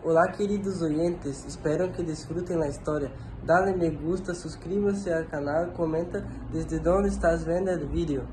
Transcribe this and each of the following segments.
Olá, queridos oyentes, espero que disfruten la historia. Dale me gusta, suscríbase al canal, comenta desde dónde estás viendo el vídeo.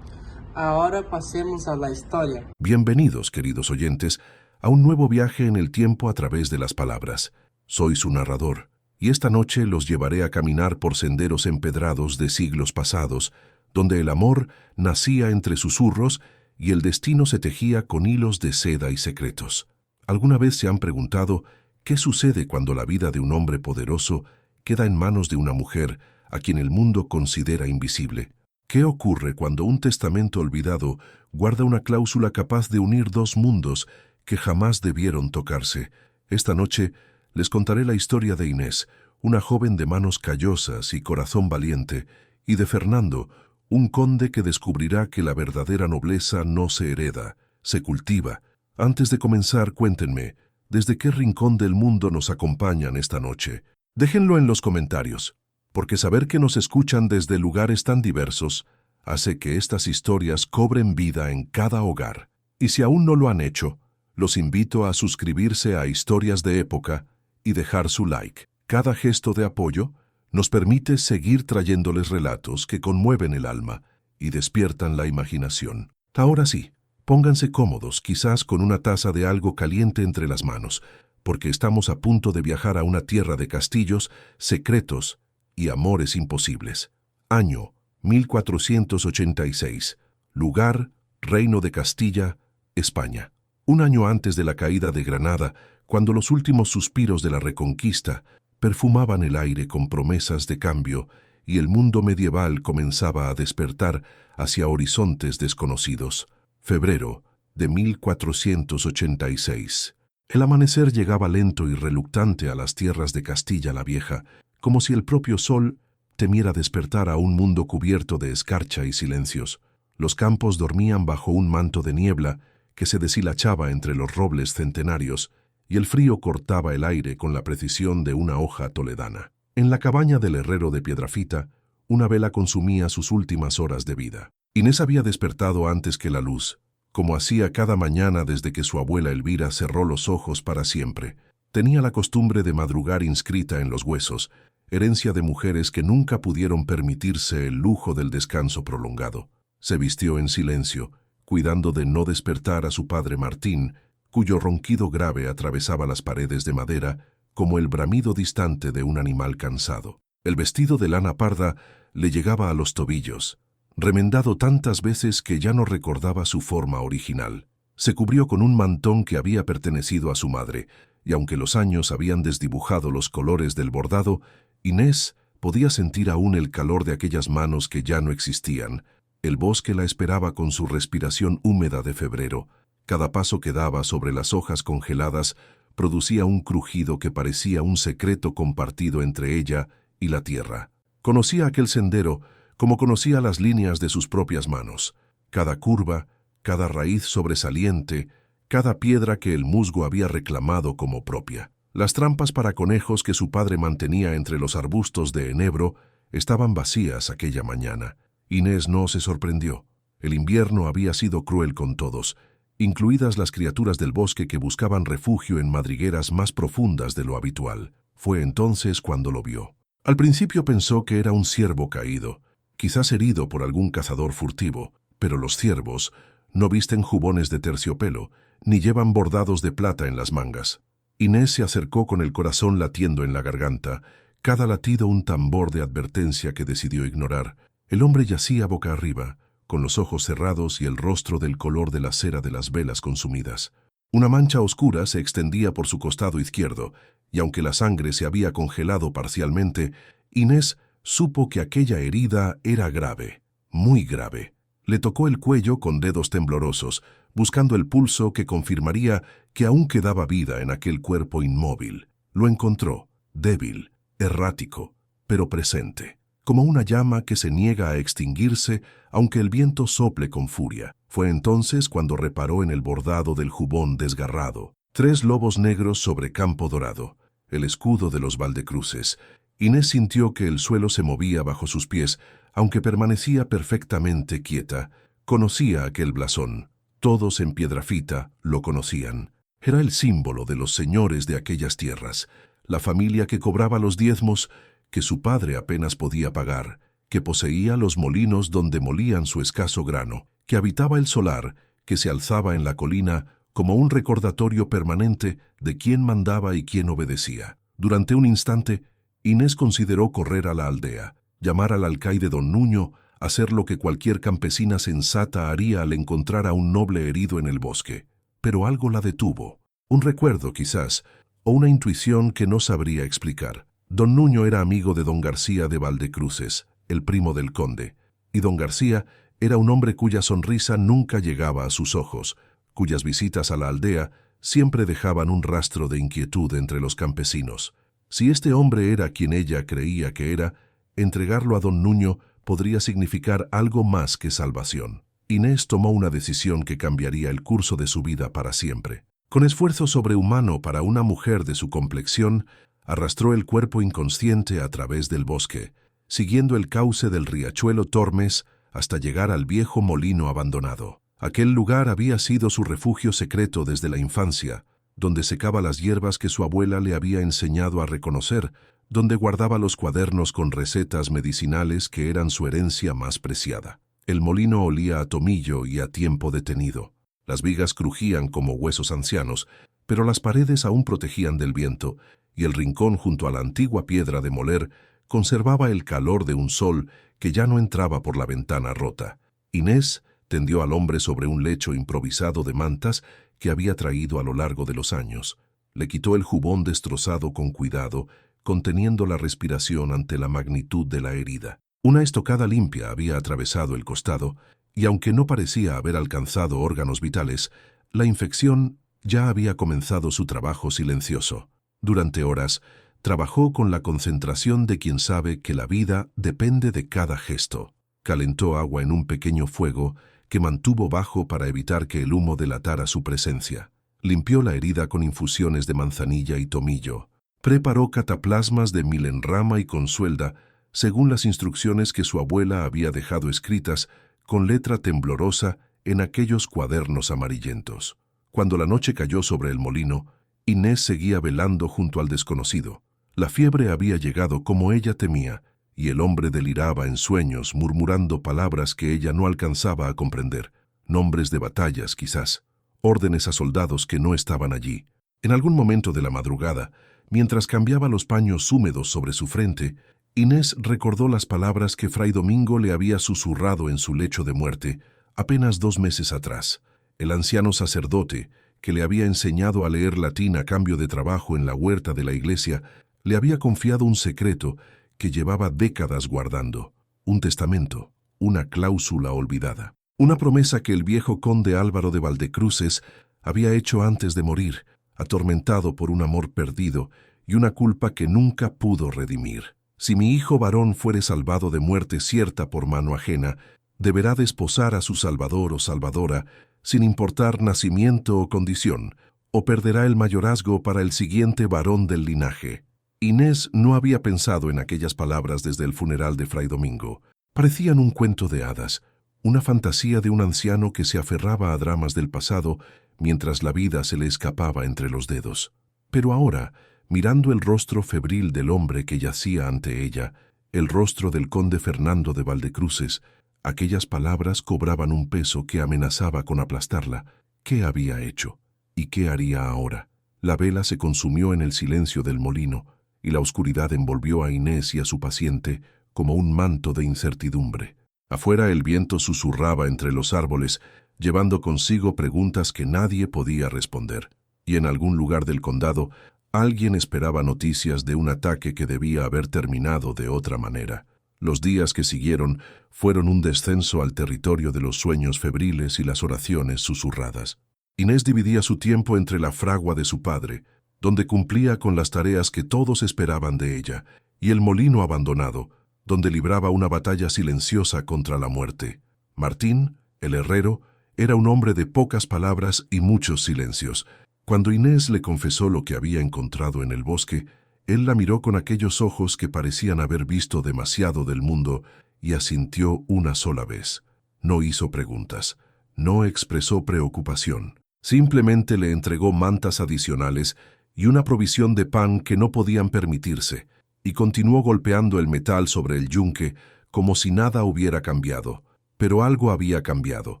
Ahora pasemos a la historia. Bienvenidos, queridos oyentes, a un nuevo viaje en el tiempo a través de las palabras. Soy su narrador, y esta noche los llevaré a caminar por senderos empedrados de siglos pasados, donde el amor nacía entre susurros y el destino se tejía con hilos de seda y secretos. ¿Alguna vez se han preguntado qué sucede cuando la vida de un hombre poderoso queda en manos de una mujer a quien el mundo considera invisible? ¿Qué ocurre cuando un testamento olvidado guarda una cláusula capaz de unir dos mundos que jamás debieron tocarse? Esta noche les contaré la historia de Inés, una joven de manos callosas y corazón valiente, y de Fernando, un conde que descubrirá que la verdadera nobleza no se hereda, se cultiva. Antes de comenzar, cuéntenme, ¿desde qué rincón del mundo nos acompañan esta noche? Déjenlo en los comentarios, porque saber que nos escuchan desde lugares tan diversos hace que estas historias cobren vida en cada hogar. Y si aún no lo han hecho, los invito a suscribirse a Historias de Época y dejar su like. Cada gesto de apoyo nos permite seguir trayéndoles relatos que conmueven el alma y despiertan la imaginación. Ahora sí, pónganse cómodos, quizás con una taza de algo caliente entre las manos, porque estamos a punto de viajar a una tierra de castillos, secretos y amores imposibles. Año 1486. Lugar, Reino de Castilla, España. Un año antes de la caída de Granada, cuando los últimos suspiros de la Reconquista perfumaban el aire con promesas de cambio y el mundo medieval comenzaba a despertar hacia horizontes desconocidos. Febrero de 1486. El amanecer llegaba lento y reluctante a las tierras de Castilla la Vieja, como si el propio sol temiera despertar a un mundo cubierto de escarcha y silencios. Los campos dormían bajo un manto de niebla que se deshilachaba entre los robles centenarios, y el frío cortaba el aire con la precisión de una hoja toledana. En la cabaña del herrero de Piedrafita, una vela consumía sus últimas horas de vida. Inés había despertado antes que la luz, como hacía cada mañana desde que su abuela Elvira cerró los ojos para siempre. Tenía la costumbre de madrugar inscrita en los huesos, herencia de mujeres que nunca pudieron permitirse el lujo del descanso prolongado. Se vistió en silencio, cuidando de no despertar a su padre Martín, cuyo ronquido grave atravesaba las paredes de madera como el bramido distante de un animal cansado. El vestido de lana parda le llegaba a los tobillos, remendado tantas veces que ya no recordaba su forma original. Se cubrió con un mantón que había pertenecido a su madre, y aunque los años habían desdibujado los colores del bordado, Inés podía sentir aún el calor de aquellas manos que ya no existían. El bosque la esperaba con su respiración húmeda de febrero. Cada paso que daba sobre las hojas congeladas producía un crujido que parecía un secreto compartido entre ella y la tierra. Conocía aquel sendero como conocía las líneas de sus propias manos. Cada curva, cada raíz sobresaliente, cada piedra que el musgo había reclamado como propia. Las trampas para conejos que su padre mantenía entre los arbustos de enebro estaban vacías aquella mañana. Inés no se sorprendió. El invierno había sido cruel con todos, incluidas las criaturas del bosque que buscaban refugio en madrigueras más profundas de lo habitual. Fue entonces cuando lo vio. Al principio pensó que era un ciervo caído, quizás herido por algún cazador furtivo, pero los ciervos no visten jubones de terciopelo, ni llevan bordados de plata en las mangas. Inés se acercó con el corazón latiendo en la garganta, cada latido un tambor de advertencia que decidió ignorar. El hombre yacía boca arriba, con los ojos cerrados y el rostro del color de la cera de las velas consumidas. Una mancha oscura se extendía por su costado izquierdo, y aunque la sangre se había congelado parcialmente, Inés supo que aquella herida era grave, muy grave. Le tocó el cuello con dedos temblorosos, buscando el pulso que confirmaría que aún quedaba vida en aquel cuerpo inmóvil. Lo encontró, débil, errático, pero presente, como una llama que se niega a extinguirse aunque el viento sople con furia. Fue entonces cuando reparó en el bordado del jubón desgarrado. 3 lobos negros sobre campo dorado, el escudo de los Valdecruces. Inés sintió que el suelo se movía bajo sus pies, aunque permanecía perfectamente quieta. Conocía aquel blasón. Todos en Piedrafita lo conocían. Era el símbolo de los señores de aquellas tierras, la familia que cobraba los diezmos que su padre apenas podía pagar, que poseía los molinos donde molían su escaso grano, que habitaba el solar, que se alzaba en la colina como un recordatorio permanente de quién mandaba y quién obedecía. Durante un instante, Inés consideró correr a la aldea, llamar al alcaide don Nuño, hacer lo que cualquier campesina sensata haría al encontrar a un noble herido en el bosque. Pero algo la detuvo, un recuerdo quizás, o una intuición que no sabría explicar. Don Nuño era amigo de don García de Valdecruces, el primo del conde, y don García era un hombre cuya sonrisa nunca llegaba a sus ojos, cuyas visitas a la aldea siempre dejaban un rastro de inquietud entre los campesinos. Si este hombre era quien ella creía que era, entregarlo a don Nuño podría significar algo más que salvación. Inés tomó una decisión que cambiaría el curso de su vida para siempre. Con esfuerzo sobrehumano para una mujer de su complexión, arrastró el cuerpo inconsciente a través del bosque, siguiendo el cauce del riachuelo Tormes hasta llegar al viejo molino abandonado. Aquel lugar había sido su refugio secreto desde la infancia, donde secaba las hierbas que su abuela le había enseñado a reconocer, donde guardaba los cuadernos con recetas medicinales que eran su herencia más preciada. El molino olía a tomillo y a tiempo detenido. Las vigas crujían como huesos ancianos, pero las paredes aún protegían del viento, y el rincón junto a la antigua piedra de moler conservaba el calor de un sol que ya no entraba por la ventana rota. Inés tendió al hombre sobre un lecho improvisado de mantas que había traído a lo largo de los años. Le quitó el jubón destrozado con cuidado, conteniendo la respiración ante la magnitud de la herida. Una estocada limpia había atravesado el costado, y aunque no parecía haber alcanzado órganos vitales, la infección ya había comenzado su trabajo silencioso. Durante horas, trabajó con la concentración de quien sabe que la vida depende de cada gesto. Calentó agua en un pequeño fuego que mantuvo bajo para evitar que el humo delatara su presencia. Limpió la herida con infusiones de manzanilla y tomillo. Preparó cataplasmas de milenrama y consuelda, según las instrucciones que su abuela había dejado escritas con letra temblorosa en aquellos cuadernos amarillentos. Cuando la noche cayó sobre el molino, Inés seguía velando junto al desconocido. La fiebre había llegado como ella temía, y el hombre deliraba en sueños murmurando palabras que ella no alcanzaba a comprender, nombres de batallas quizás, órdenes a soldados que no estaban allí. En algún momento de la madrugada, mientras cambiaba los paños húmedos sobre su frente, Inés recordó las palabras que Fray Domingo le había susurrado en su lecho de muerte apenas 2 meses atrás. El anciano sacerdote, que le había enseñado a leer latín a cambio de trabajo en la huerta de la iglesia, le había confiado un secreto que llevaba décadas guardando, un testamento, una cláusula olvidada, una promesa que el viejo conde Álvaro de Valdecruces había hecho antes de morir, atormentado por un amor perdido y una culpa que nunca pudo redimir. Si mi hijo varón fuere salvado de muerte cierta por mano ajena, deberá desposar a su salvador o salvadora, sin importar nacimiento o condición, o perderá el mayorazgo para el siguiente varón del linaje. Inés no había pensado en aquellas palabras desde el funeral de Fray Domingo. Parecían un cuento de hadas, una fantasía de un anciano que se aferraba a dramas del pasado mientras la vida se le escapaba entre los dedos. Pero ahora, mirando el rostro febril del hombre que yacía ante ella, el rostro del conde Fernando de Valdecruces, aquellas palabras cobraban un peso que amenazaba con aplastarla. ¿Qué había hecho? ¿Y qué haría ahora? La vela se consumió en el silencio del molino, y la oscuridad envolvió a Inés y a su paciente como un manto de incertidumbre. Afuera el viento susurraba entre los árboles, llevando consigo preguntas que nadie podía responder. Y en algún lugar del condado, alguien esperaba noticias de un ataque que debía haber terminado de otra manera. Los días que siguieron fueron un descenso al territorio de los sueños febriles y las oraciones susurradas. Inés dividía su tiempo entre la fragua de su padre, donde cumplía con las tareas que todos esperaban de ella, y el molino abandonado, donde libraba una batalla silenciosa contra la muerte. Martín, el herrero, era un hombre de pocas palabras y muchos silencios. Cuando Inés le confesó lo que había encontrado en el bosque, él la miró con aquellos ojos que parecían haber visto demasiado del mundo y asintió una sola vez. No hizo preguntas, no expresó preocupación. Simplemente le entregó mantas adicionales y una provisión de pan que no podían permitirse, y continuó golpeando el metal sobre el yunque como si nada hubiera cambiado. Pero algo había cambiado.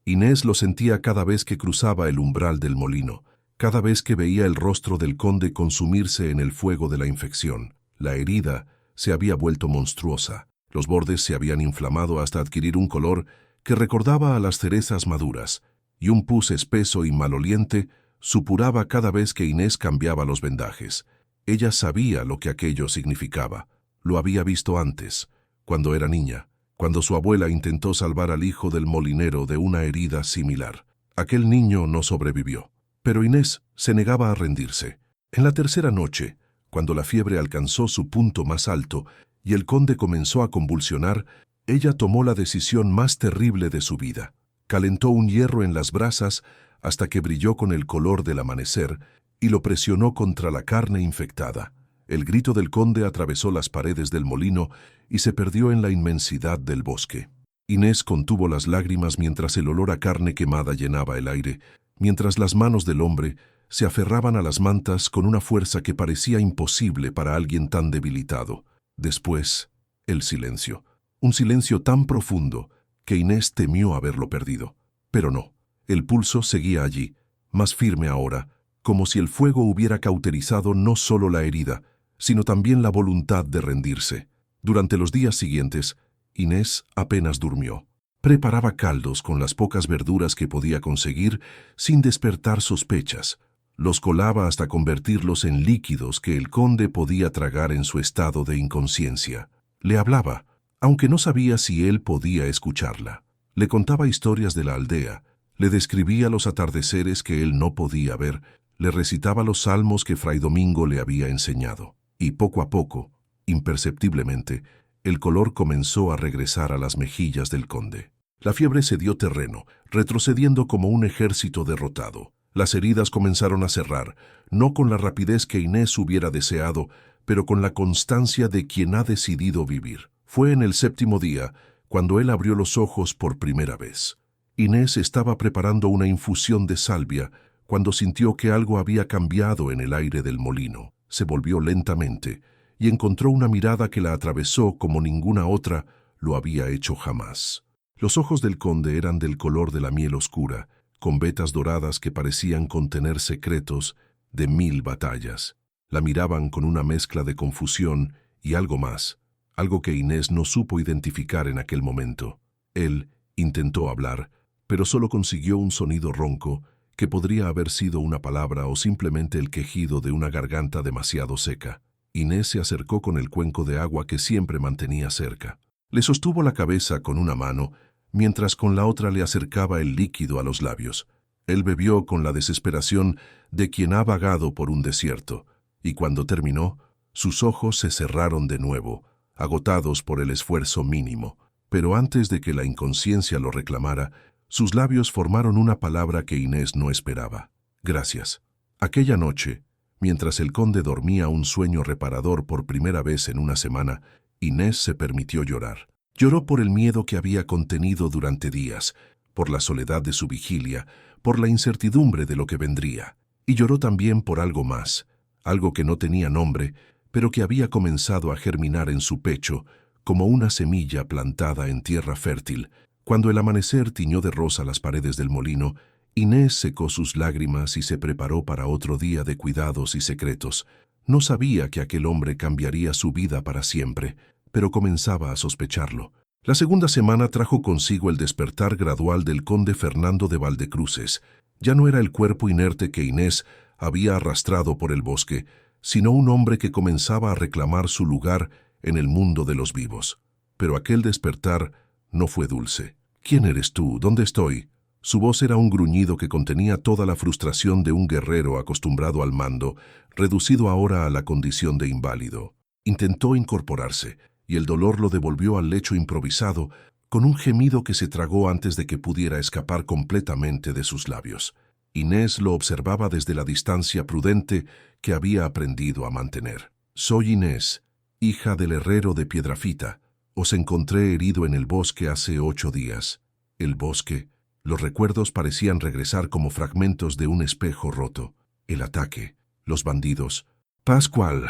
Inés lo sentía cada vez que cruzaba el umbral del molino, cada vez que veía el rostro del conde consumirse en el fuego de la infección. La herida se había vuelto monstruosa. Los bordes se habían inflamado hasta adquirir un color que recordaba a las cerezas maduras, y un pus espeso y maloliente supuraba cada vez que Inés cambiaba los vendajes. Ella sabía lo que aquello significaba. Lo había visto antes, cuando era niña, cuando su abuela intentó salvar al hijo del molinero de una herida similar. Aquel niño no sobrevivió, pero Inés se negaba a rendirse. En la tercera noche, cuando la fiebre alcanzó su punto más alto y el conde comenzó a convulsionar, ella tomó la decisión más terrible de su vida. Calentó un hierro en las brasas hasta que brilló con el color del amanecer y lo presionó contra la carne infectada. El grito del conde atravesó las paredes del molino y se perdió en la inmensidad del bosque. Inés contuvo las lágrimas mientras el olor a carne quemada llenaba el aire, mientras las manos del hombre se aferraban a las mantas con una fuerza que parecía imposible para alguien tan debilitado. Después, el silencio. Un silencio tan profundo que Inés temió haberlo perdido. Pero no, el pulso seguía allí, más firme ahora, como si el fuego hubiera cauterizado no solo la herida, sino también la voluntad de rendirse. Durante los días siguientes, Inés apenas durmió. Preparaba caldos con las pocas verduras que podía conseguir sin despertar sospechas. Los colaba hasta convertirlos en líquidos que el conde podía tragar en su estado de inconsciencia. Le hablaba, aunque no sabía si él podía escucharla. Le contaba historias de la aldea, le describía los atardeceres que él no podía ver, le recitaba los salmos que Fray Domingo le había enseñado. Y poco a poco, imperceptiblemente, el color comenzó a regresar a las mejillas del conde. La fiebre cedió terreno, retrocediendo como un ejército derrotado. Las heridas comenzaron a cerrar, no con la rapidez que Inés hubiera deseado, pero con la constancia de quien ha decidido vivir. Fue en el séptimo día cuando él abrió los ojos por primera vez. Inés estaba preparando una infusión de salvia cuando sintió que algo había cambiado en el aire del molino. Se volvió lentamente y encontró una mirada que la atravesó como ninguna otra lo había hecho jamás. Los ojos del conde eran del color de la miel oscura, con vetas doradas que parecían contener secretos de 1000 batallas. La miraban con una mezcla de confusión y algo más, algo que Inés no supo identificar en aquel momento. Él intentó hablar, pero solo consiguió un sonido ronco que podría haber sido una palabra o simplemente el quejido de una garganta demasiado seca. Inés se acercó con el cuenco de agua que siempre mantenía cerca. Le sostuvo la cabeza con una mano, mientras con la otra le acercaba el líquido a los labios. Él bebió con la desesperación de quien ha vagado por un desierto, y cuando terminó, sus ojos se cerraron de nuevo, agotados por el esfuerzo mínimo. Pero antes de que la inconsciencia lo reclamara, sus labios formaron una palabra que Inés no esperaba. Gracias. Aquella noche, mientras el conde dormía un sueño reparador por primera vez en una semana, Inés se permitió llorar. Lloró por el miedo que había contenido durante días, por la soledad de su vigilia, por la incertidumbre de lo que vendría. Y lloró también por algo más, algo que no tenía nombre, pero que había comenzado a germinar en su pecho, como una semilla plantada en tierra fértil. Cuando el amanecer tiñó de rosa las paredes del molino, Inés secó sus lágrimas y se preparó para otro día de cuidados y secretos. No sabía que aquel hombre cambiaría su vida para siempre, pero comenzaba a sospecharlo. La segunda semana trajo consigo el despertar gradual del conde Fernando de Valdecruces. Ya no era el cuerpo inerte que Inés había arrastrado por el bosque, sino un hombre que comenzaba a reclamar su lugar en el mundo de los vivos. Pero aquel despertar no fue dulce. ¿Quién eres tú? ¿Dónde estoy? Su voz era un gruñido que contenía toda la frustración de un guerrero acostumbrado al mando, reducido ahora a la condición de inválido. Intentó incorporarse, y el dolor lo devolvió al lecho improvisado, con un gemido que se tragó antes de que pudiera escapar completamente de sus labios. Inés lo observaba desde la distancia prudente que había aprendido a mantener. Soy Inés, hija del herrero de Piedrafita. Os encontré herido en el bosque hace 8 días. ¿El bosque? Los recuerdos parecían regresar como fragmentos de un espejo roto. El ataque, los bandidos. Pascual.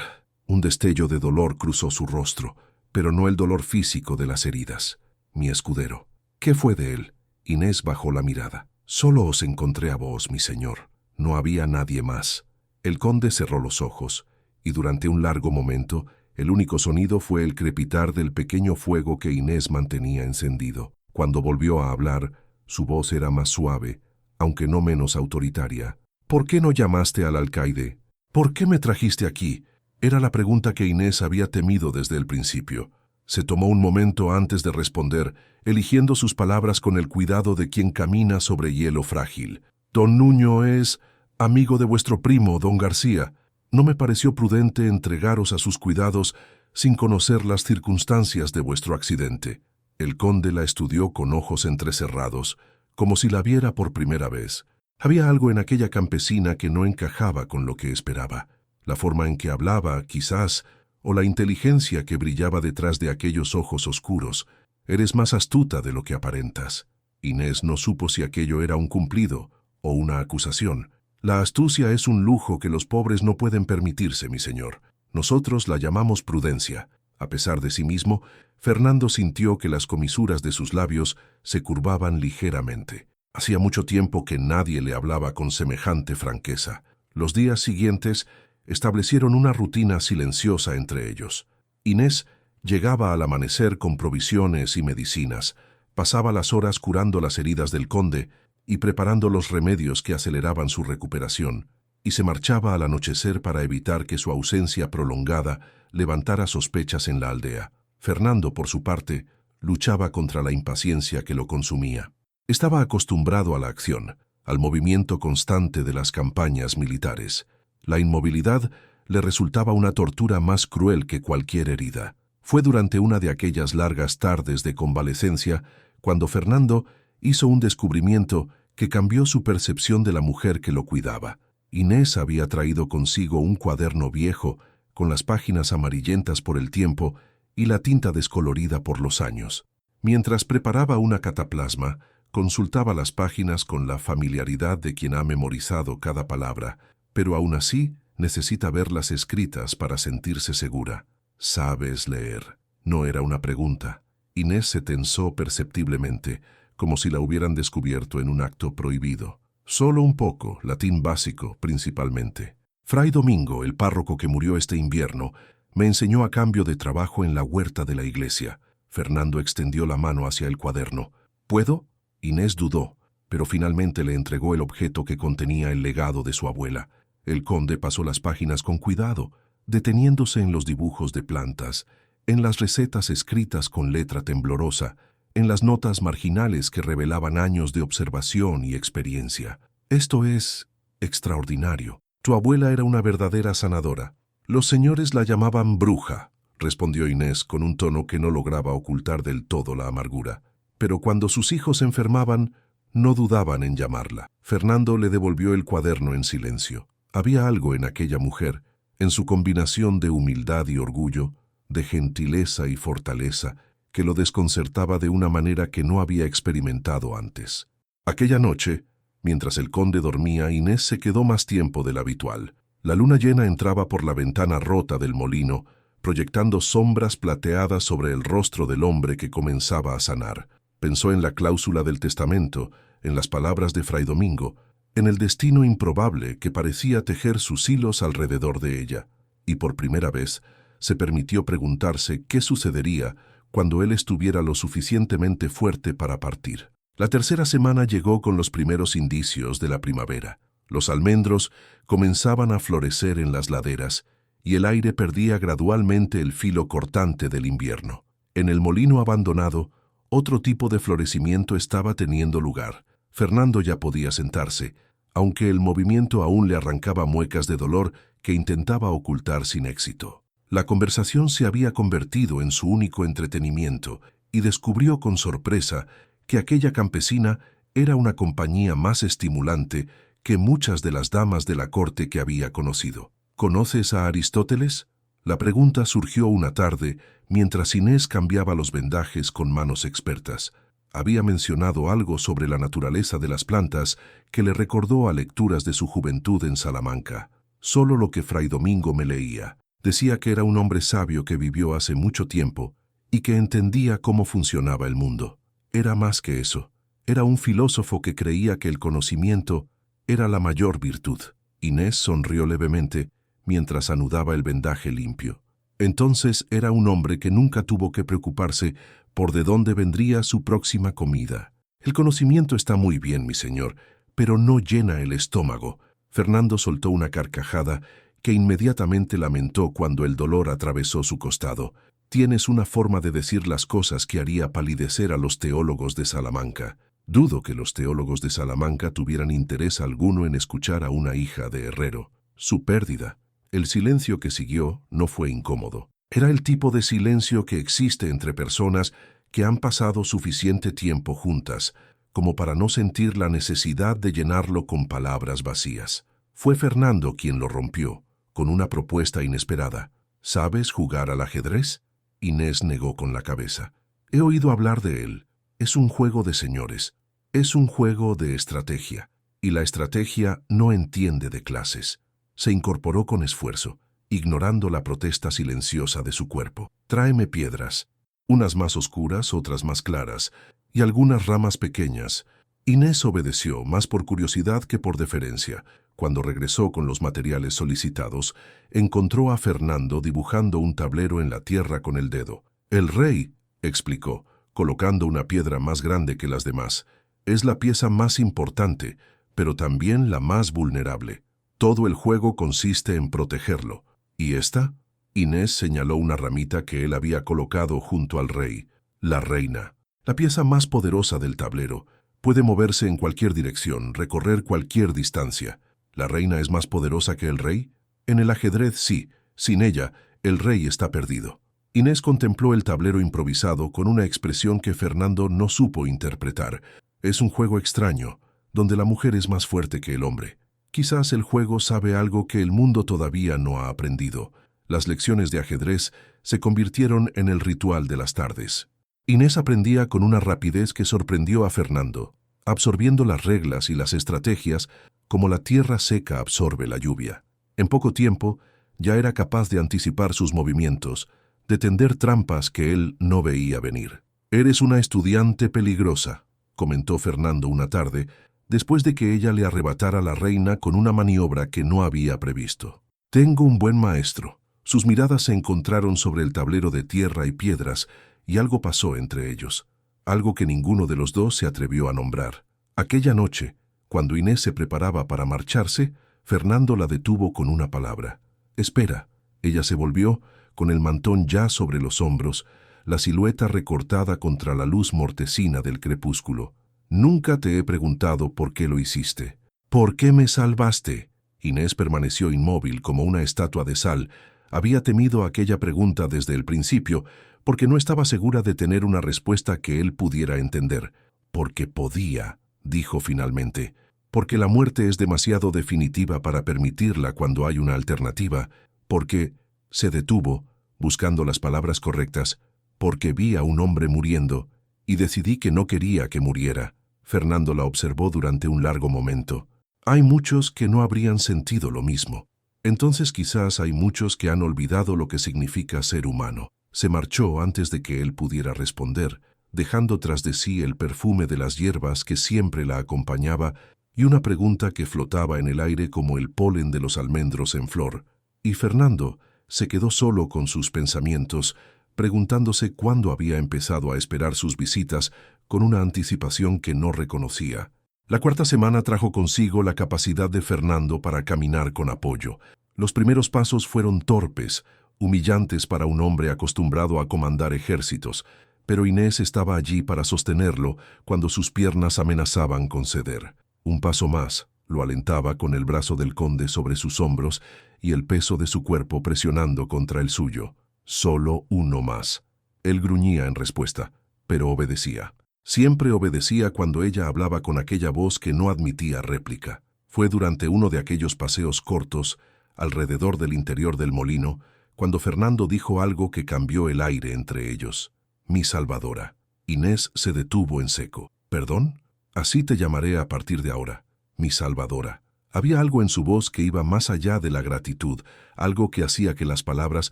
Un destello de dolor cruzó su rostro, pero no el dolor físico de las heridas. Mi escudero. ¿Qué fue de él? Inés bajó la mirada. Solo os encontré a vos, mi señor. No había nadie más. El conde cerró los ojos, y durante un largo momento, el único sonido fue el crepitar del pequeño fuego que Inés mantenía encendido. Cuando volvió a hablar, su voz era más suave, aunque no menos autoritaria. ¿Por qué no llamaste al alcaide? ¿Por qué me trajiste aquí? Era la pregunta que Inés había temido desde el principio. Se tomó un momento antes de responder, eligiendo sus palabras con el cuidado de quien camina sobre hielo frágil. Don Nuño es amigo de vuestro primo, don García. No me pareció prudente entregaros a sus cuidados sin conocer las circunstancias de vuestro accidente. El conde la estudió con ojos entrecerrados, como si la viera por primera vez. Había algo en aquella campesina que no encajaba con lo que esperaba. La forma en que hablaba, quizás, o la inteligencia que brillaba detrás de aquellos ojos oscuros. Eres más astuta de lo que aparentas. Inés no supo si aquello era un cumplido o una acusación. La astucia es un lujo que los pobres no pueden permitirse, mi señor. Nosotros la llamamos prudencia. A pesar de sí mismo, Fernando sintió que las comisuras de sus labios se curvaban ligeramente. Hacía mucho tiempo que nadie le hablaba con semejante franqueza. Los días siguientes establecieron una rutina silenciosa entre ellos. Inés llegaba al amanecer con provisiones y medicinas, pasaba las horas curando las heridas del conde y preparando los remedios que aceleraban su recuperación, y se marchaba al anochecer para evitar que su ausencia prolongada levantara sospechas en la aldea. Fernando, por su parte, luchaba contra la impaciencia que lo consumía. Estaba acostumbrado a la acción, al movimiento constante de las campañas militares. La inmovilidad le resultaba una tortura más cruel que cualquier herida. Fue durante una de aquellas largas tardes de convalecencia cuando Fernando hizo un descubrimiento que cambió su percepción de la mujer que lo cuidaba. Inés había traído consigo un cuaderno viejo, con las páginas amarillentas por el tiempo y la tinta descolorida por los años. Mientras preparaba una cataplasma, consultaba las páginas con la familiaridad de quien ha memorizado cada palabra, pero aún así necesita verlas escritas para sentirse segura. ¿Sabes leer? No era una pregunta. Inés se tensó perceptiblemente, como si la hubieran descubierto en un acto prohibido. Solo un poco, latín básico, principalmente. Fray Domingo, el párroco que murió este invierno, me enseñó a cambio de trabajo en la huerta de la iglesia. Fernando extendió la mano hacia el cuaderno. ¿Puedo? Inés dudó, pero finalmente le entregó el objeto que contenía el legado de su abuela. El conde pasó las páginas con cuidado, deteniéndose en los dibujos de plantas, en las recetas escritas con letra temblorosa, en las notas marginales que revelaban años de observación y experiencia. Esto es extraordinario. Tu abuela era una verdadera sanadora. Los señores la llamaban bruja, respondió Inés con un tono que no lograba ocultar del todo la amargura. Pero cuando sus hijos se enfermaban, no dudaban en llamarla. Fernando le devolvió el cuaderno en silencio. Había algo en aquella mujer, en su combinación de humildad y orgullo, de gentileza y fortaleza, que lo desconcertaba de una manera que no había experimentado antes. Aquella noche, mientras el conde dormía, Inés se quedó más tiempo del habitual. La luna llena entraba por la ventana rota del molino, proyectando sombras plateadas sobre el rostro del hombre que comenzaba a sanar. Pensó en la cláusula del testamento, en las palabras de Fray Domingo, en el destino improbable que parecía tejer sus hilos alrededor de ella, y por primera vez se permitió preguntarse qué sucedería cuando él estuviera lo suficientemente fuerte para partir. La tercera semana llegó con los primeros indicios de la primavera. Los almendros comenzaban a florecer en las laderas, y el aire perdía gradualmente el filo cortante del invierno. En el molino abandonado, otro tipo de florecimiento estaba teniendo lugar. Fernando ya podía sentarse, aunque el movimiento aún le arrancaba muecas de dolor que intentaba ocultar sin éxito. La conversación se había convertido en su único entretenimiento y descubrió con sorpresa que aquella campesina era una compañía más estimulante que muchas de las damas de la corte que había conocido. ¿Conoces a Aristóteles? La pregunta surgió una tarde mientras Inés cambiaba los vendajes con manos expertas. Había mencionado algo sobre la naturaleza de las plantas que le recordó a lecturas de su juventud en Salamanca. Solo lo que Fray Domingo me leía. Decía que era un hombre sabio que vivió hace mucho tiempo y que entendía cómo funcionaba el mundo. Era más que eso. Era un filósofo que creía que el conocimiento era la mayor virtud. Inés sonrió levemente mientras anudaba el vendaje limpio. Entonces era un hombre que nunca tuvo que preocuparse por de dónde vendría su próxima comida. El conocimiento está muy bien, mi señor, pero no llena el estómago. Fernando soltó una carcajada que inmediatamente lamentó cuando el dolor atravesó su costado. Tienes una forma de decir las cosas que haría palidecer a los teólogos de Salamanca. Dudo que los teólogos de Salamanca tuvieran interés alguno en escuchar a una hija de herrero. Su pérdida. El silencio que siguió no fue incómodo. Era el tipo de silencio que existe entre personas que han pasado suficiente tiempo juntas, como para no sentir la necesidad de llenarlo con palabras vacías. Fue Fernando quien lo rompió, con una propuesta inesperada. ¿Sabes jugar al ajedrez? Inés negó con la cabeza. He oído hablar de él. Es un juego de señores. Es un juego de estrategia. Y la estrategia no entiende de clases. Se incorporó con esfuerzo, ignorando la protesta silenciosa de su cuerpo. Tráeme piedras. Unas más oscuras, otras más claras, y algunas ramas pequeñas. Inés obedeció, más por curiosidad que por deferencia. Cuando regresó con los materiales solicitados, encontró a Fernando dibujando un tablero en la tierra con el dedo. «El rey», explicó, colocando una piedra más grande que las demás, «es la pieza más importante, pero también la más vulnerable. Todo el juego consiste en protegerlo. ¿Y esta?» Inés señaló una ramita que él había colocado junto al rey. «La reina. La pieza más poderosa del tablero. Puede moverse en cualquier dirección, recorrer cualquier distancia. ¿La reina es más poderosa que el rey? En el ajedrez sí. Sin ella, el rey está perdido». Inés contempló el tablero improvisado con una expresión que Fernando no supo interpretar. Es un juego extraño, donde la mujer es más fuerte que el hombre. Quizás el juego sabe algo que el mundo todavía no ha aprendido. Las lecciones de ajedrez se convirtieron en el ritual de las tardes. Inés aprendía con una rapidez que sorprendió a Fernando, absorbiendo las reglas y las estrategias como la tierra seca absorbe la lluvia. En poco tiempo, ya era capaz de anticipar sus movimientos, de tender trampas que él no veía venir. «Eres una estudiante peligrosa», comentó Fernando una tarde, después de que ella le arrebatara la reina con una maniobra que no había previsto. «Tengo un buen maestro». Sus miradas se encontraron sobre el tablero de tierra y piedras, y algo pasó entre ellos, algo que ninguno de los dos se atrevió a nombrar. Aquella noche, cuando Inés se preparaba para marcharse, Fernando la detuvo con una palabra. «Espera». Ella se volvió, con el mantón ya sobre los hombros, la silueta recortada contra la luz mortecina del crepúsculo. «Nunca te he preguntado por qué lo hiciste». «¿Por qué me salvaste?» Inés permaneció inmóvil como una estatua de sal. Había temido aquella pregunta desde el principio, porque no estaba segura de tener una respuesta que él pudiera entender. «Porque podía», dijo finalmente. «Porque la muerte es demasiado definitiva para permitirla cuando hay una alternativa. Porque…» Se detuvo, buscando las palabras correctas. «Porque vi a un hombre muriendo, y decidí que no quería que muriera». Fernando la observó durante un largo momento. «Hay muchos que no habrían sentido lo mismo. Entonces quizás hay muchos que han olvidado lo que significa ser humano». Se marchó antes de que él pudiera responder, dejando tras de sí el perfume de las hierbas que siempre la acompañaba y una pregunta que flotaba en el aire como el polen de los almendros en flor. Y Fernando se quedó solo con sus pensamientos, preguntándose cuándo había empezado a esperar sus visitas con una anticipación que no reconocía. La cuarta semana trajo consigo la capacidad de Fernando para caminar con apoyo. Los primeros pasos fueron torpes, humillantes para un hombre acostumbrado a comandar ejércitos, pero Inés estaba allí para sostenerlo cuando sus piernas amenazaban con ceder. Un paso más, lo alentaba con el brazo del conde sobre sus hombros y el peso de su cuerpo presionando contra el suyo. Solo uno más. Él gruñía en respuesta, pero obedecía. Siempre obedecía cuando ella hablaba con aquella voz que no admitía réplica. Fue durante uno de aquellos paseos cortos, alrededor del interior del molino, cuando Fernando dijo algo que cambió el aire entre ellos. «Mi salvadora». Inés se detuvo en seco. ¿Perdón? Así te llamaré a partir de ahora, mi salvadora. Había algo en su voz que iba más allá de la gratitud, algo que hacía que las palabras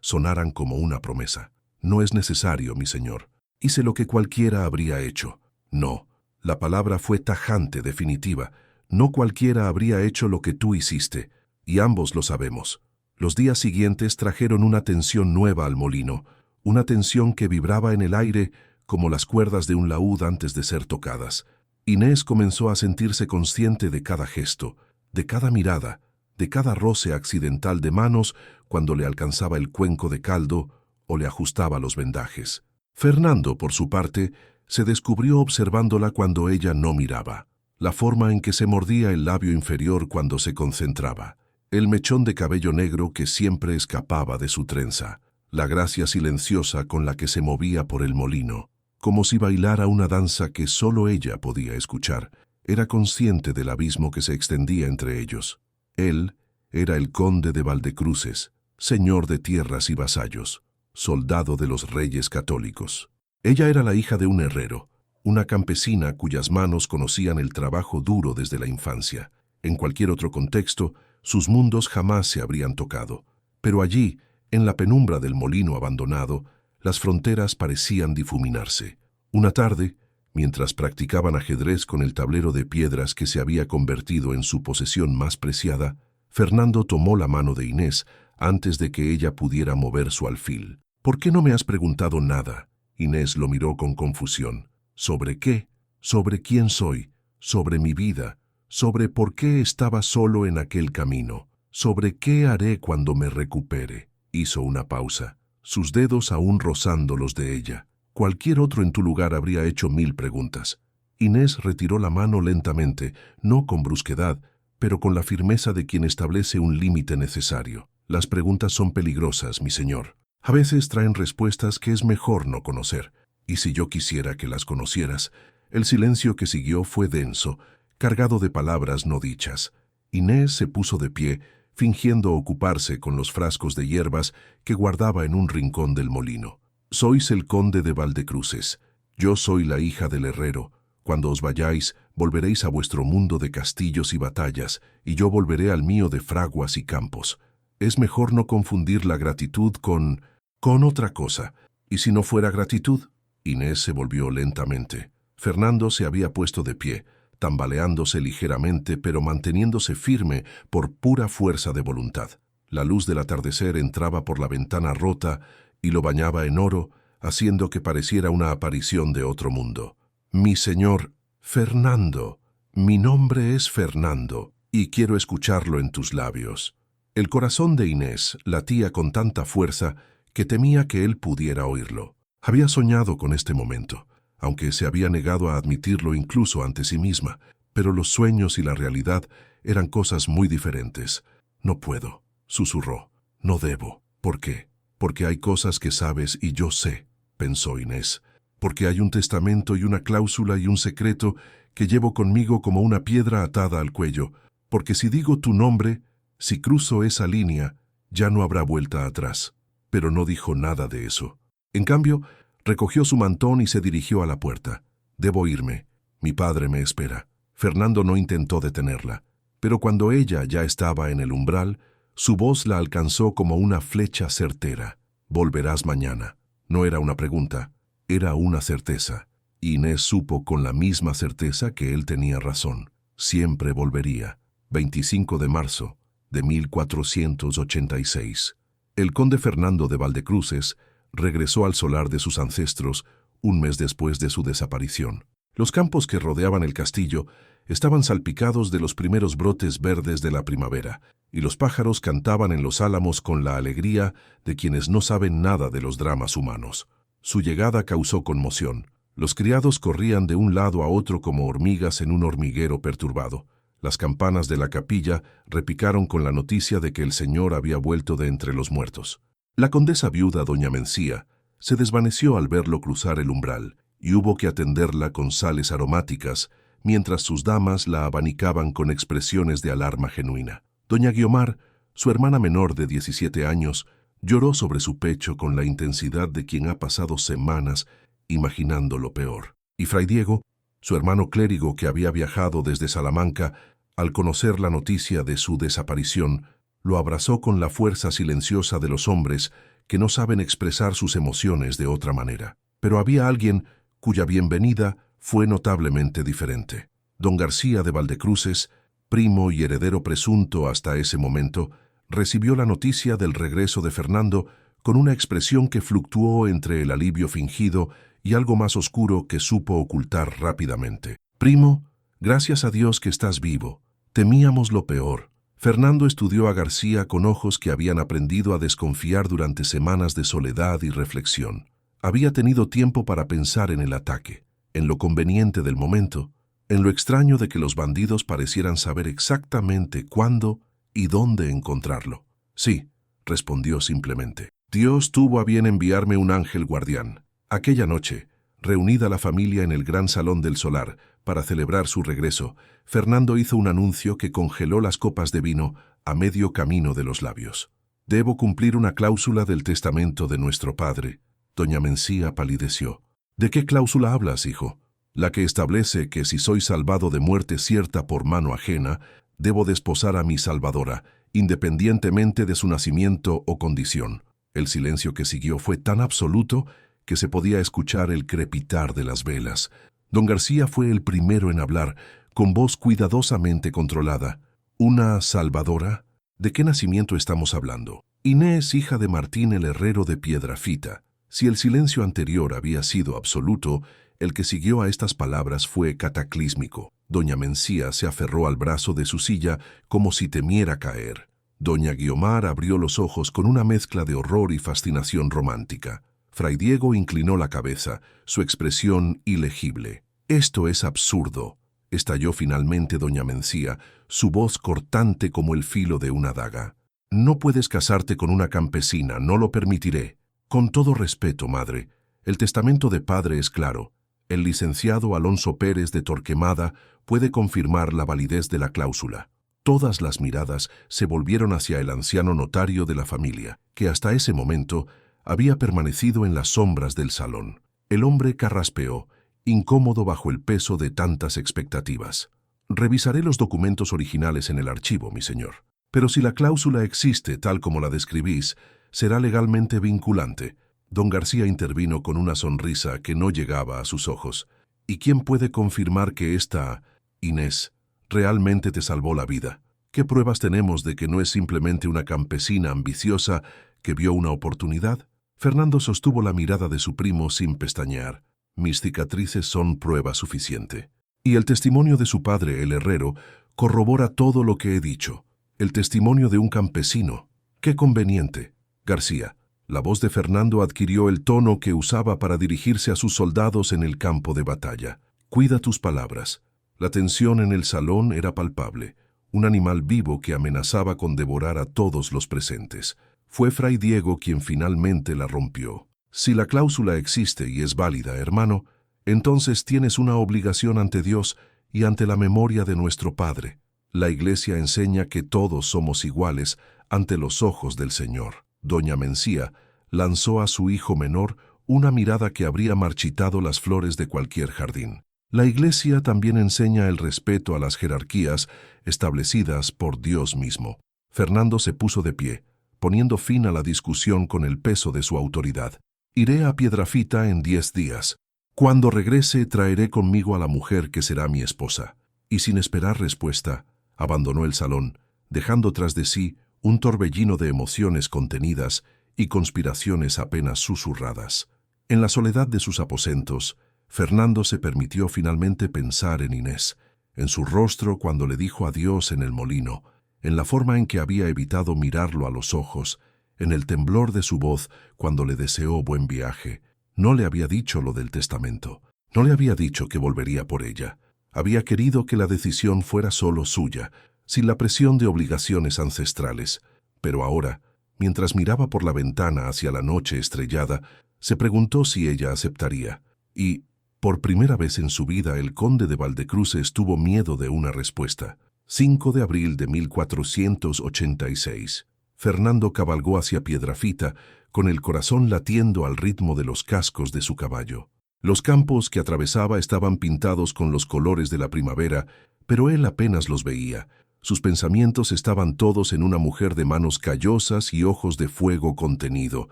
sonaran como una promesa. No es necesario, mi señor. Hice lo que cualquiera habría hecho. No, la palabra fue tajante, definitiva. No cualquiera habría hecho lo que tú hiciste, y ambos lo sabemos. Los días siguientes trajeron una tensión nueva al molino, una tensión que vibraba en el aire como las cuerdas de un laúd antes de ser tocadas. Inés comenzó a sentirse consciente de cada gesto, de cada mirada, de cada roce accidental de manos cuando le alcanzaba el cuenco de caldo o le ajustaba los vendajes. Fernando, por su parte, se descubrió observándola cuando ella no miraba. La forma en que se mordía el labio inferior cuando se concentraba, el mechón de cabello negro que siempre escapaba de su trenza, la gracia silenciosa con la que se movía por el molino, como si bailara una danza que solo ella podía escuchar. Era consciente del abismo que se extendía entre ellos. Él era el conde de Valdecruces, señor de tierras y vasallos, soldado de los reyes católicos. Ella era la hija de un herrero, una campesina cuyas manos conocían el trabajo duro desde la infancia. En cualquier otro contexto, sus mundos jamás se habrían tocado. Pero allí, en la penumbra del molino abandonado, las fronteras parecían difuminarse. Una tarde, mientras practicaban ajedrez con el tablero de piedras que se había convertido en su posesión más preciada, Fernando tomó la mano de Inés antes de que ella pudiera mover su alfil. «¿Por qué no me has preguntado nada?» Inés lo miró con confusión. ¿Sobre qué? ¿Sobre quién soy? ¿Sobre mi vida? ¿Sobre por qué estaba solo en aquel camino? ¿Sobre qué haré cuando me recupere? Hizo una pausa, sus dedos aún rozando los de ella. Cualquier otro en tu lugar habría hecho 1000 preguntas. Inés retiró la mano lentamente, no con brusquedad, pero con la firmeza de quien establece un límite necesario. Las preguntas son peligrosas, mi señor. A veces traen respuestas que es mejor no conocer. Y si yo quisiera que las conocieras. El silencio que siguió fue denso, cargado de palabras no dichas. Inés se puso de pie, fingiendo ocuparse con los frascos de hierbas que guardaba en un rincón del molino. Sois el conde de Valdecruces. Yo soy la hija del herrero. Cuando os vayáis, volveréis a vuestro mundo de castillos y batallas, y yo volveré al mío de fraguas y campos. Es mejor no confundir la gratitud con otra cosa. ¿Y si no fuera gratitud? Inés se volvió lentamente. Fernando se había puesto de pie, tambaleándose ligeramente pero manteniéndose firme por pura fuerza de voluntad. La luz del atardecer entraba por la ventana rota y lo bañaba en oro, haciendo que pareciera una aparición de otro mundo. «Mi señor, Fernando, mi nombre es Fernando, y quiero escucharlo en tus labios». El corazón de Inés latía con tanta fuerza que temía que él pudiera oírlo. Había soñado con este momento, aunque se había negado a admitirlo incluso ante sí misma, pero los sueños y la realidad eran cosas muy diferentes. «No puedo», susurró. «No debo». «¿Por qué?» «Porque hay cosas que sabes y yo sé», pensó Inés. «Porque hay un testamento y una cláusula y un secreto que llevo conmigo como una piedra atada al cuello. Porque si digo tu nombre, si cruzo esa línea, ya no habrá vuelta atrás». Pero no dijo nada de eso. En cambio, recogió su mantón y se dirigió a la puerta. «Debo irme. Mi padre me espera». Fernando no intentó detenerla, pero cuando ella ya estaba en el umbral, su voz la alcanzó como una flecha certera. «Volverás mañana». No era una pregunta, era una certeza. Inés supo con la misma certeza que él tenía razón. Siempre volvería. 25 de marzo de 1486. El conde Fernando de Valdecruces regresó al solar de sus ancestros un mes después de su desaparición. Los campos que rodeaban el castillo estaban salpicados de los primeros brotes verdes de la primavera, y los pájaros cantaban en los álamos con la alegría de quienes no saben nada de los dramas humanos. Su llegada causó conmoción. Los criados corrían de un lado a otro como hormigas en un hormiguero perturbado. Las campanas de la capilla repicaron con la noticia de que el señor había vuelto de entre los muertos. La condesa viuda doña Mencía se desvaneció al verlo cruzar el umbral y hubo que atenderla con sales aromáticas mientras sus damas la abanicaban con expresiones de alarma genuina. Doña Guiomar, su hermana menor de 17 años, lloró sobre su pecho con la intensidad de quien ha pasado semanas imaginando lo peor. Y Fray Diego, su hermano clérigo que había viajado desde Salamanca, al conocer la noticia de su desaparición, lo abrazó con la fuerza silenciosa de los hombres que no saben expresar sus emociones de otra manera. Pero había alguien cuya bienvenida fue notablemente diferente. Don García de Valdecruces, primo y heredero presunto hasta ese momento, recibió la noticia del regreso de Fernando con una expresión que fluctuó entre el alivio fingido y algo más oscuro que supo ocultar rápidamente. «Primo, gracias a Dios que estás vivo. Temíamos lo peor». Fernando estudió a García con ojos que habían aprendido a desconfiar durante semanas de soledad y reflexión. Había tenido tiempo para pensar en el ataque, en lo conveniente del momento, en lo extraño de que los bandidos parecieran saber exactamente cuándo y dónde encontrarlo. «Sí», respondió simplemente. «Dios tuvo a bien enviarme un ángel guardián». Aquella noche, reunida la familia en el gran salón del solar para celebrar su regreso, Fernando hizo un anuncio que congeló las copas de vino a medio camino de los labios. «Debo cumplir una cláusula del testamento de nuestro padre». Doña Mencía palideció. «¿De qué cláusula hablas, hijo?» «La que establece que si soy salvado de muerte cierta por mano ajena, debo desposar a mi salvadora, independientemente de su nacimiento o condición». El silencio que siguió fue tan absoluto que se podía escuchar el crepitar de las velas. Don García fue el primero en hablar, con voz cuidadosamente controlada. «¿Una salvadora? ¿De qué nacimiento estamos hablando?» «Inés, hija de Martín el herrero de Piedrafita». Si el silencio anterior había sido absoluto, el que siguió a estas palabras fue cataclísmico. Doña Mencía se aferró al brazo de su silla como si temiera caer. Doña Guiomar abrió los ojos con una mezcla de horror y fascinación romántica. Fray Diego inclinó la cabeza, su expresión ilegible. «Esto es absurdo», estalló finalmente doña Mencía, su voz cortante como el filo de una daga. «No puedes casarte con una campesina, no lo permitiré». «Con todo respeto, madre, el testamento de padre es claro. El licenciado Alonso Pérez de Torquemada puede confirmar la validez de la cláusula». Todas las miradas se volvieron hacia el anciano notario de la familia, que hasta ese momento había permanecido en las sombras del salón. El hombre carraspeó, incómodo bajo el peso de tantas expectativas. «Revisaré los documentos originales en el archivo, mi señor. Pero si la cláusula existe tal como la describís, será legalmente vinculante». Don García intervino con una sonrisa que no llegaba a sus ojos. «¿Y quién puede confirmar que esta Inés realmente te salvó la vida? ¿Qué pruebas tenemos de que no es simplemente una campesina ambiciosa que vio una oportunidad?» Fernando sostuvo la mirada de su primo sin pestañear. «Mis cicatrices son prueba suficiente. Y el testimonio de su padre, el herrero, corrobora todo lo que he dicho. El testimonio de un campesino. ¡Qué conveniente!» «García». La voz de Fernando adquirió el tono que usaba para dirigirse a sus soldados en el campo de batalla. «Cuida tus palabras». La tensión en el salón era palpable. Un animal vivo que amenazaba con devorar a todos los presentes. Fue Fray Diego quien finalmente la rompió. «Si la cláusula existe y es válida, hermano, entonces tienes una obligación ante Dios y ante la memoria de nuestro Padre. La Iglesia enseña que todos somos iguales ante los ojos del Señor». Doña Mencía lanzó a su hijo menor una mirada que habría marchitado las flores de cualquier jardín. «La Iglesia también enseña el respeto a las jerarquías establecidas por Dios mismo». Fernando se puso de pie, poniendo fin a la discusión con el peso de su autoridad. «Iré a Piedrafita en 10 días. Cuando regrese traeré conmigo a la mujer que será mi esposa». Y sin esperar respuesta, abandonó el salón, dejando tras de sí un torbellino de emociones contenidas y conspiraciones apenas susurradas. En la soledad de sus aposentos, Fernando se permitió finalmente pensar en Inés, en su rostro cuando le dijo adiós en el molino, en la forma en que había evitado mirarlo a los ojos, en el temblor de su voz cuando le deseó buen viaje. No le había dicho lo del testamento, no le había dicho que volvería por ella. Había querido que la decisión fuera solo suya, sin la presión de obligaciones ancestrales. Pero ahora, mientras miraba por la ventana hacia la noche estrellada, se preguntó si ella aceptaría. Y, por primera vez en su vida, el conde de Valdecruces tuvo miedo de una respuesta. 5 de abril de 1486. Fernando cabalgó hacia Piedrafita, con el corazón latiendo al ritmo de los cascos de su caballo. Los campos que atravesaba estaban pintados con los colores de la primavera, pero él apenas los veía. Sus pensamientos estaban todos en una mujer de manos callosas y ojos de fuego contenido.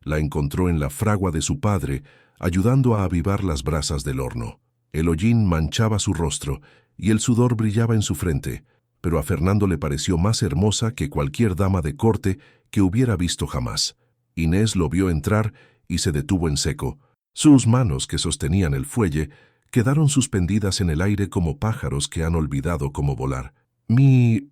La encontró en la fragua de su padre, ayudando a avivar las brasas del horno. El hollín manchaba su rostro y el sudor brillaba en su frente, pero a Fernando le pareció más hermosa que cualquier dama de corte que hubiera visto jamás. Inés lo vio entrar y se detuvo en seco. Sus manos, que sostenían el fuelle, quedaron suspendidas en el aire como pájaros que han olvidado cómo volar. Mi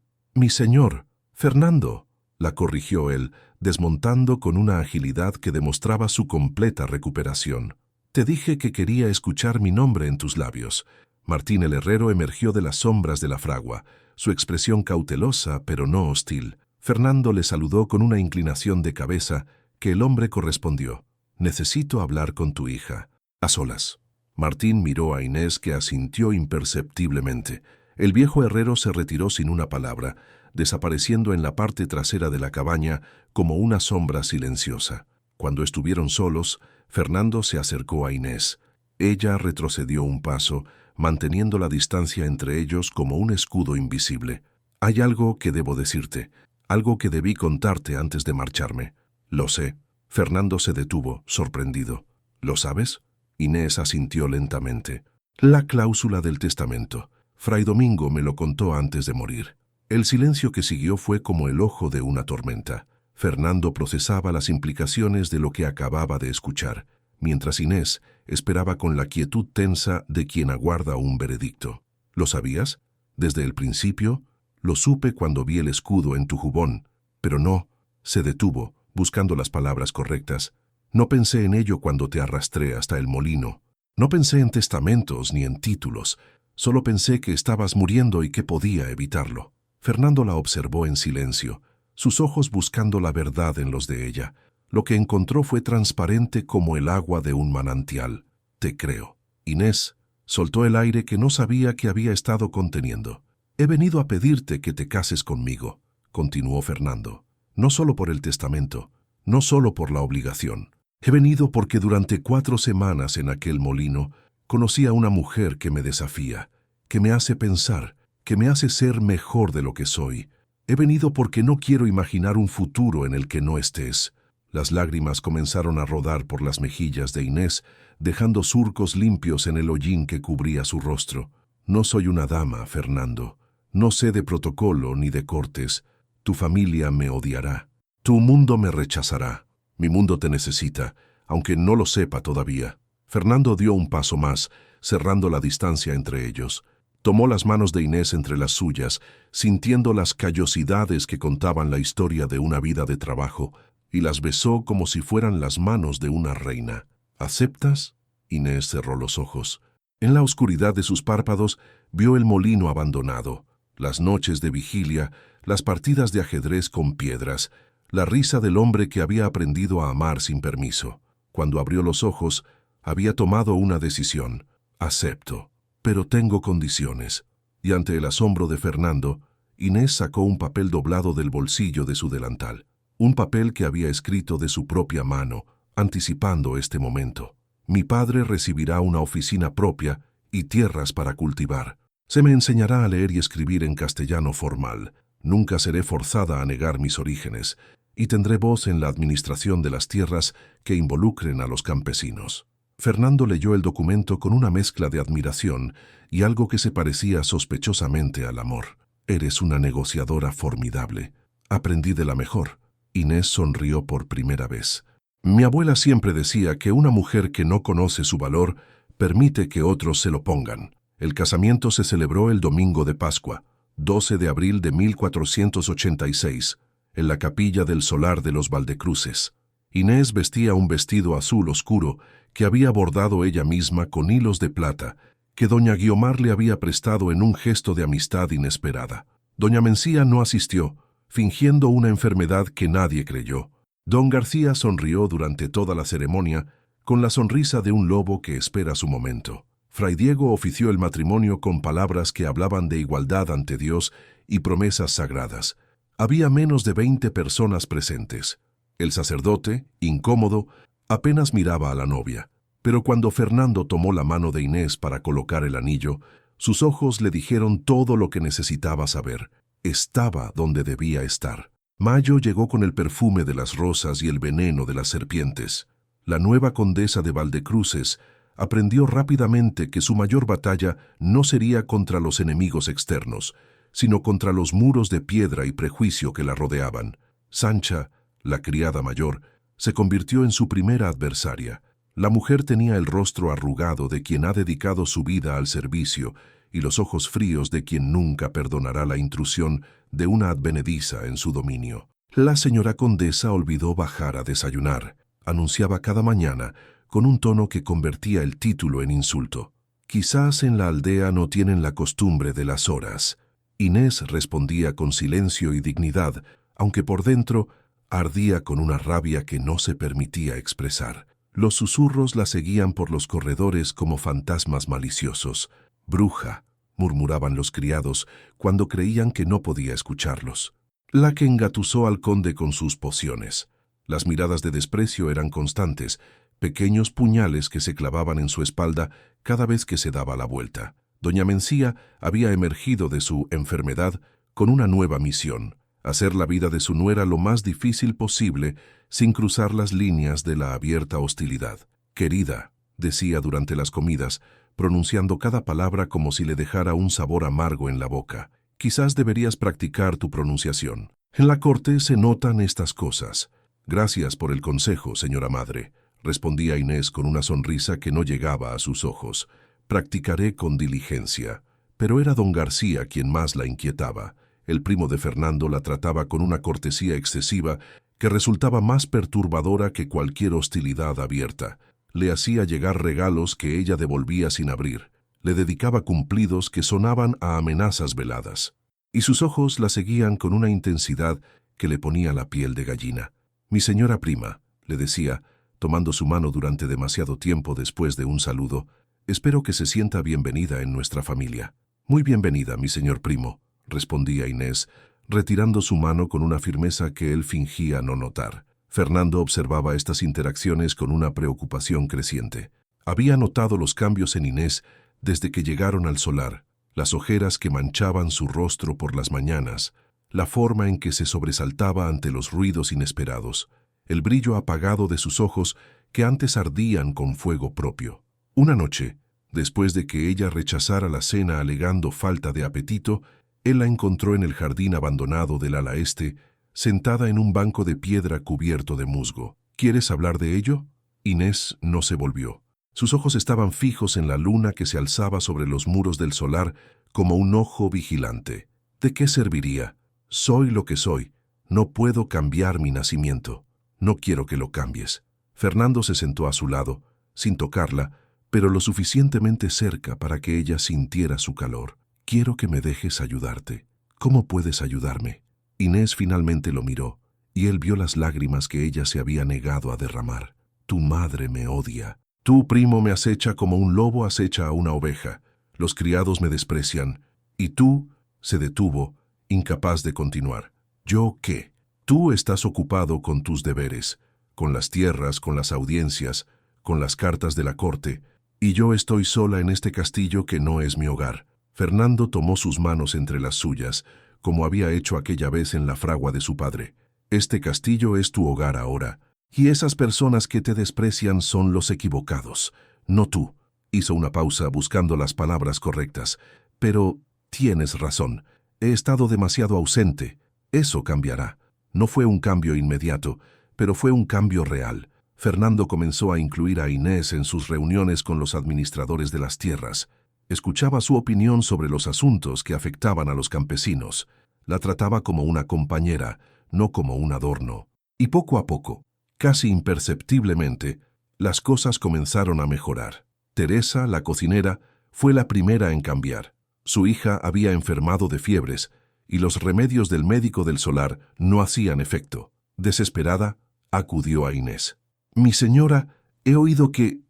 señor, Fernando, la corrigió él, desmontando con una agilidad que demostraba su completa recuperación. Te dije que quería escuchar mi nombre en tus labios. Martín el herrero emergió de las sombras de la fragua, su expresión cautelosa pero no hostil. Fernando le saludó con una inclinación de cabeza que el hombre correspondió. Necesito hablar con tu hija. A solas. Martín miró a Inés, que asintió imperceptiblemente. El viejo herrero se retiró sin una palabra, desapareciendo en la parte trasera de la cabaña como una sombra silenciosa. Cuando estuvieron solos, Fernando se acercó a Inés. Ella retrocedió un paso, manteniendo la distancia entre ellos como un escudo invisible. Hay algo que debo decirte, algo que debí contarte antes de marcharme. Lo sé. Fernando se detuvo, sorprendido. ¿Lo sabes? Inés asintió lentamente. La cláusula del testamento. Fray Domingo me lo contó antes de morir. El silencio que siguió fue como el ojo de una tormenta. Fernando procesaba las implicaciones de lo que acababa de escuchar, mientras Inés esperaba con la quietud tensa de quien aguarda un veredicto. ¿Lo sabías? Desde el principio. Lo supe cuando vi el escudo en tu jubón. Pero no. Se detuvo, buscando las palabras correctas. No pensé en ello cuando te arrastré hasta el molino. No pensé en testamentos ni en títulos. Solo pensé que estabas muriendo y que podía evitarlo. Fernando la observó en silencio, sus ojos buscando la verdad en los de ella. Lo que encontró fue transparente como el agua de un manantial. Te creo. Inés soltó el aire que no sabía que había estado conteniendo. He venido a pedirte que te cases conmigo, continuó Fernando. No solo por el testamento, no solo por la obligación. He venido porque durante 4 semanas en aquel molino conocí a una mujer que me desafía, que me hace pensar, que me hace ser mejor de lo que soy. He venido porque no quiero imaginar un futuro en el que no estés. Las lágrimas comenzaron a rodar por las mejillas de Inés, dejando surcos limpios en el hollín que cubría su rostro. No soy una dama, Fernando. No sé de protocolo ni de cortes. Tu familia me odiará. Tu mundo me rechazará. Mi mundo te necesita, aunque no lo sepa todavía. Fernando dio un paso más, cerrando la distancia entre ellos. Tomó las manos de Inés entre las suyas, sintiendo las callosidades que contaban la historia de una vida de trabajo, y las besó como si fueran las manos de una reina. ¿Aceptas? Inés cerró los ojos. En la oscuridad de sus párpados vio el molino abandonado, las noches de vigilia, las partidas de ajedrez con piedras, la risa del hombre que había aprendido a amar sin permiso. Cuando abrió los ojos, había tomado una decisión. Acepto, pero tengo condiciones. Y ante el asombro de Fernando, Inés sacó un papel doblado del bolsillo de su delantal. Un papel que había escrito de su propia mano, anticipando este momento. Mi padre recibirá una oficina propia y tierras para cultivar. Se me enseñará a leer y escribir en castellano formal. Nunca seré forzada a negar mis orígenes, y tendré voz en la administración de las tierras que involucren a los campesinos. Fernando leyó el documento con una mezcla de admiración y algo que se parecía sospechosamente al amor. Eres una negociadora formidable. Aprendí de la mejor. Inés sonrió por primera vez. Mi abuela siempre decía que una mujer que no conoce su valor permite que otros se lo pongan. El casamiento se celebró el domingo de Pascua, 12 de abril de 1486, en la capilla del solar de los Valdecruces. Inés vestía un vestido azul oscuro que había bordado ella misma con hilos de plata, que doña Guiomar le había prestado en un gesto de amistad inesperada. Doña Mencía no asistió, fingiendo una enfermedad que nadie creyó. Don García sonrió durante toda la ceremonia, con la sonrisa de un lobo que espera su momento. Fray Diego ofició el matrimonio con palabras que hablaban de igualdad ante Dios y promesas sagradas. Había menos de 20 personas presentes. El sacerdote, incómodo, apenas miraba a la novia. Pero cuando Fernando tomó la mano de Inés para colocar el anillo, sus ojos le dijeron todo lo que necesitaba saber. Estaba donde debía estar. Mayo llegó con el perfume de las rosas y el veneno de las serpientes. La nueva condesa de Valdecruces aprendió rápidamente que su mayor batalla no sería contra los enemigos externos, sino contra los muros de piedra y prejuicio que la rodeaban. Sancha, la criada mayor, se convirtió en su primera adversaria. La mujer tenía el rostro arrugado de quien ha dedicado su vida al servicio y los ojos fríos de quien nunca perdonará la intrusión de una advenediza en su dominio. La señora condesa olvidó bajar a desayunar. Anunciaba cada mañana, con un tono que convertía el título en insulto. Quizás en la aldea no tienen la costumbre de las horas. Inés respondía con silencio y dignidad, aunque por dentro ardía con una rabia que no se permitía expresar. Los susurros la seguían por los corredores como fantasmas maliciosos. «Bruja», murmuraban los criados cuando creían que no podía escucharlos. La que engatusó al conde con sus pociones. Las miradas de desprecio eran constantes, pequeños puñales que se clavaban en su espalda cada vez que se daba la vuelta. Doña Mencía había emergido de su enfermedad con una nueva misión: hacer la vida de su nuera lo más difícil posible sin cruzar las líneas de la abierta hostilidad. «Querida», decía durante las comidas, pronunciando cada palabra como si le dejara un sabor amargo en la boca. «Quizás deberías practicar tu pronunciación. En la corte se notan estas cosas». «Gracias por el consejo, señora madre», respondía Inés con una sonrisa que no llegaba a sus ojos. «Practicaré con diligencia». Pero era don García quien más la inquietaba. El primo de Fernando la trataba con una cortesía excesiva que resultaba más perturbadora que cualquier hostilidad abierta. Le hacía llegar regalos que ella devolvía sin abrir. Le dedicaba cumplidos que sonaban a amenazas veladas. Y sus ojos la seguían con una intensidad que le ponía la piel de gallina. «Mi señora prima», le decía, tomando su mano durante demasiado tiempo después de un saludo, «espero que se sienta bienvenida en nuestra familia». «Muy bienvenida, mi señor primo», respondía Inés, retirando su mano con una firmeza que él fingía no notar. Fernando observaba estas interacciones con una preocupación creciente. Había notado los cambios en Inés desde que llegaron al solar, las ojeras que manchaban su rostro por las mañanas, la forma en que se sobresaltaba ante los ruidos inesperados, el brillo apagado de sus ojos que antes ardían con fuego propio. Una noche, después de que ella rechazara la cena alegando falta de apetito, él la encontró en el jardín abandonado del ala este, sentada en un banco de piedra cubierto de musgo. «¿Quieres hablar de ello?» Inés no se volvió. Sus ojos estaban fijos en la luna que se alzaba sobre los muros del solar como un ojo vigilante. «¿De qué serviría? Soy lo que soy. No puedo cambiar mi nacimiento. No quiero que lo cambies». Fernando se sentó a su lado, sin tocarla, pero lo suficientemente cerca para que ella sintiera su calor. «Quiero que me dejes ayudarte». «¿Cómo puedes ayudarme?» Inés finalmente lo miró, y él vio las lágrimas que ella se había negado a derramar. «Tu madre me odia. Tu primo me acecha como un lobo acecha a una oveja. Los criados me desprecian. Y tú», se detuvo, incapaz de continuar. «¿Yo qué? Tú estás ocupado con tus deberes, con las tierras, con las audiencias, con las cartas de la corte, y yo estoy sola en este castillo que no es mi hogar». Fernando tomó sus manos entre las suyas, como había hecho aquella vez en la fragua de su padre. «Este castillo es tu hogar ahora, y esas personas que te desprecian son los equivocados, no tú». Hizo una pausa buscando las palabras correctas. «Pero tienes razón. He estado demasiado ausente. Eso cambiará». No fue un cambio inmediato, pero fue un cambio real. Fernando comenzó a incluir a Inés en sus reuniones con los administradores de las tierras. Escuchaba su opinión sobre los asuntos que afectaban a los campesinos. La trataba como una compañera, no como un adorno. Y poco a poco, casi imperceptiblemente, las cosas comenzaron a mejorar. Teresa, la cocinera, fue la primera en cambiar. Su hija había enfermado de fiebres, y los remedios del médico del solar no hacían efecto. Desesperada, acudió a Inés. «Mi señora, he oído que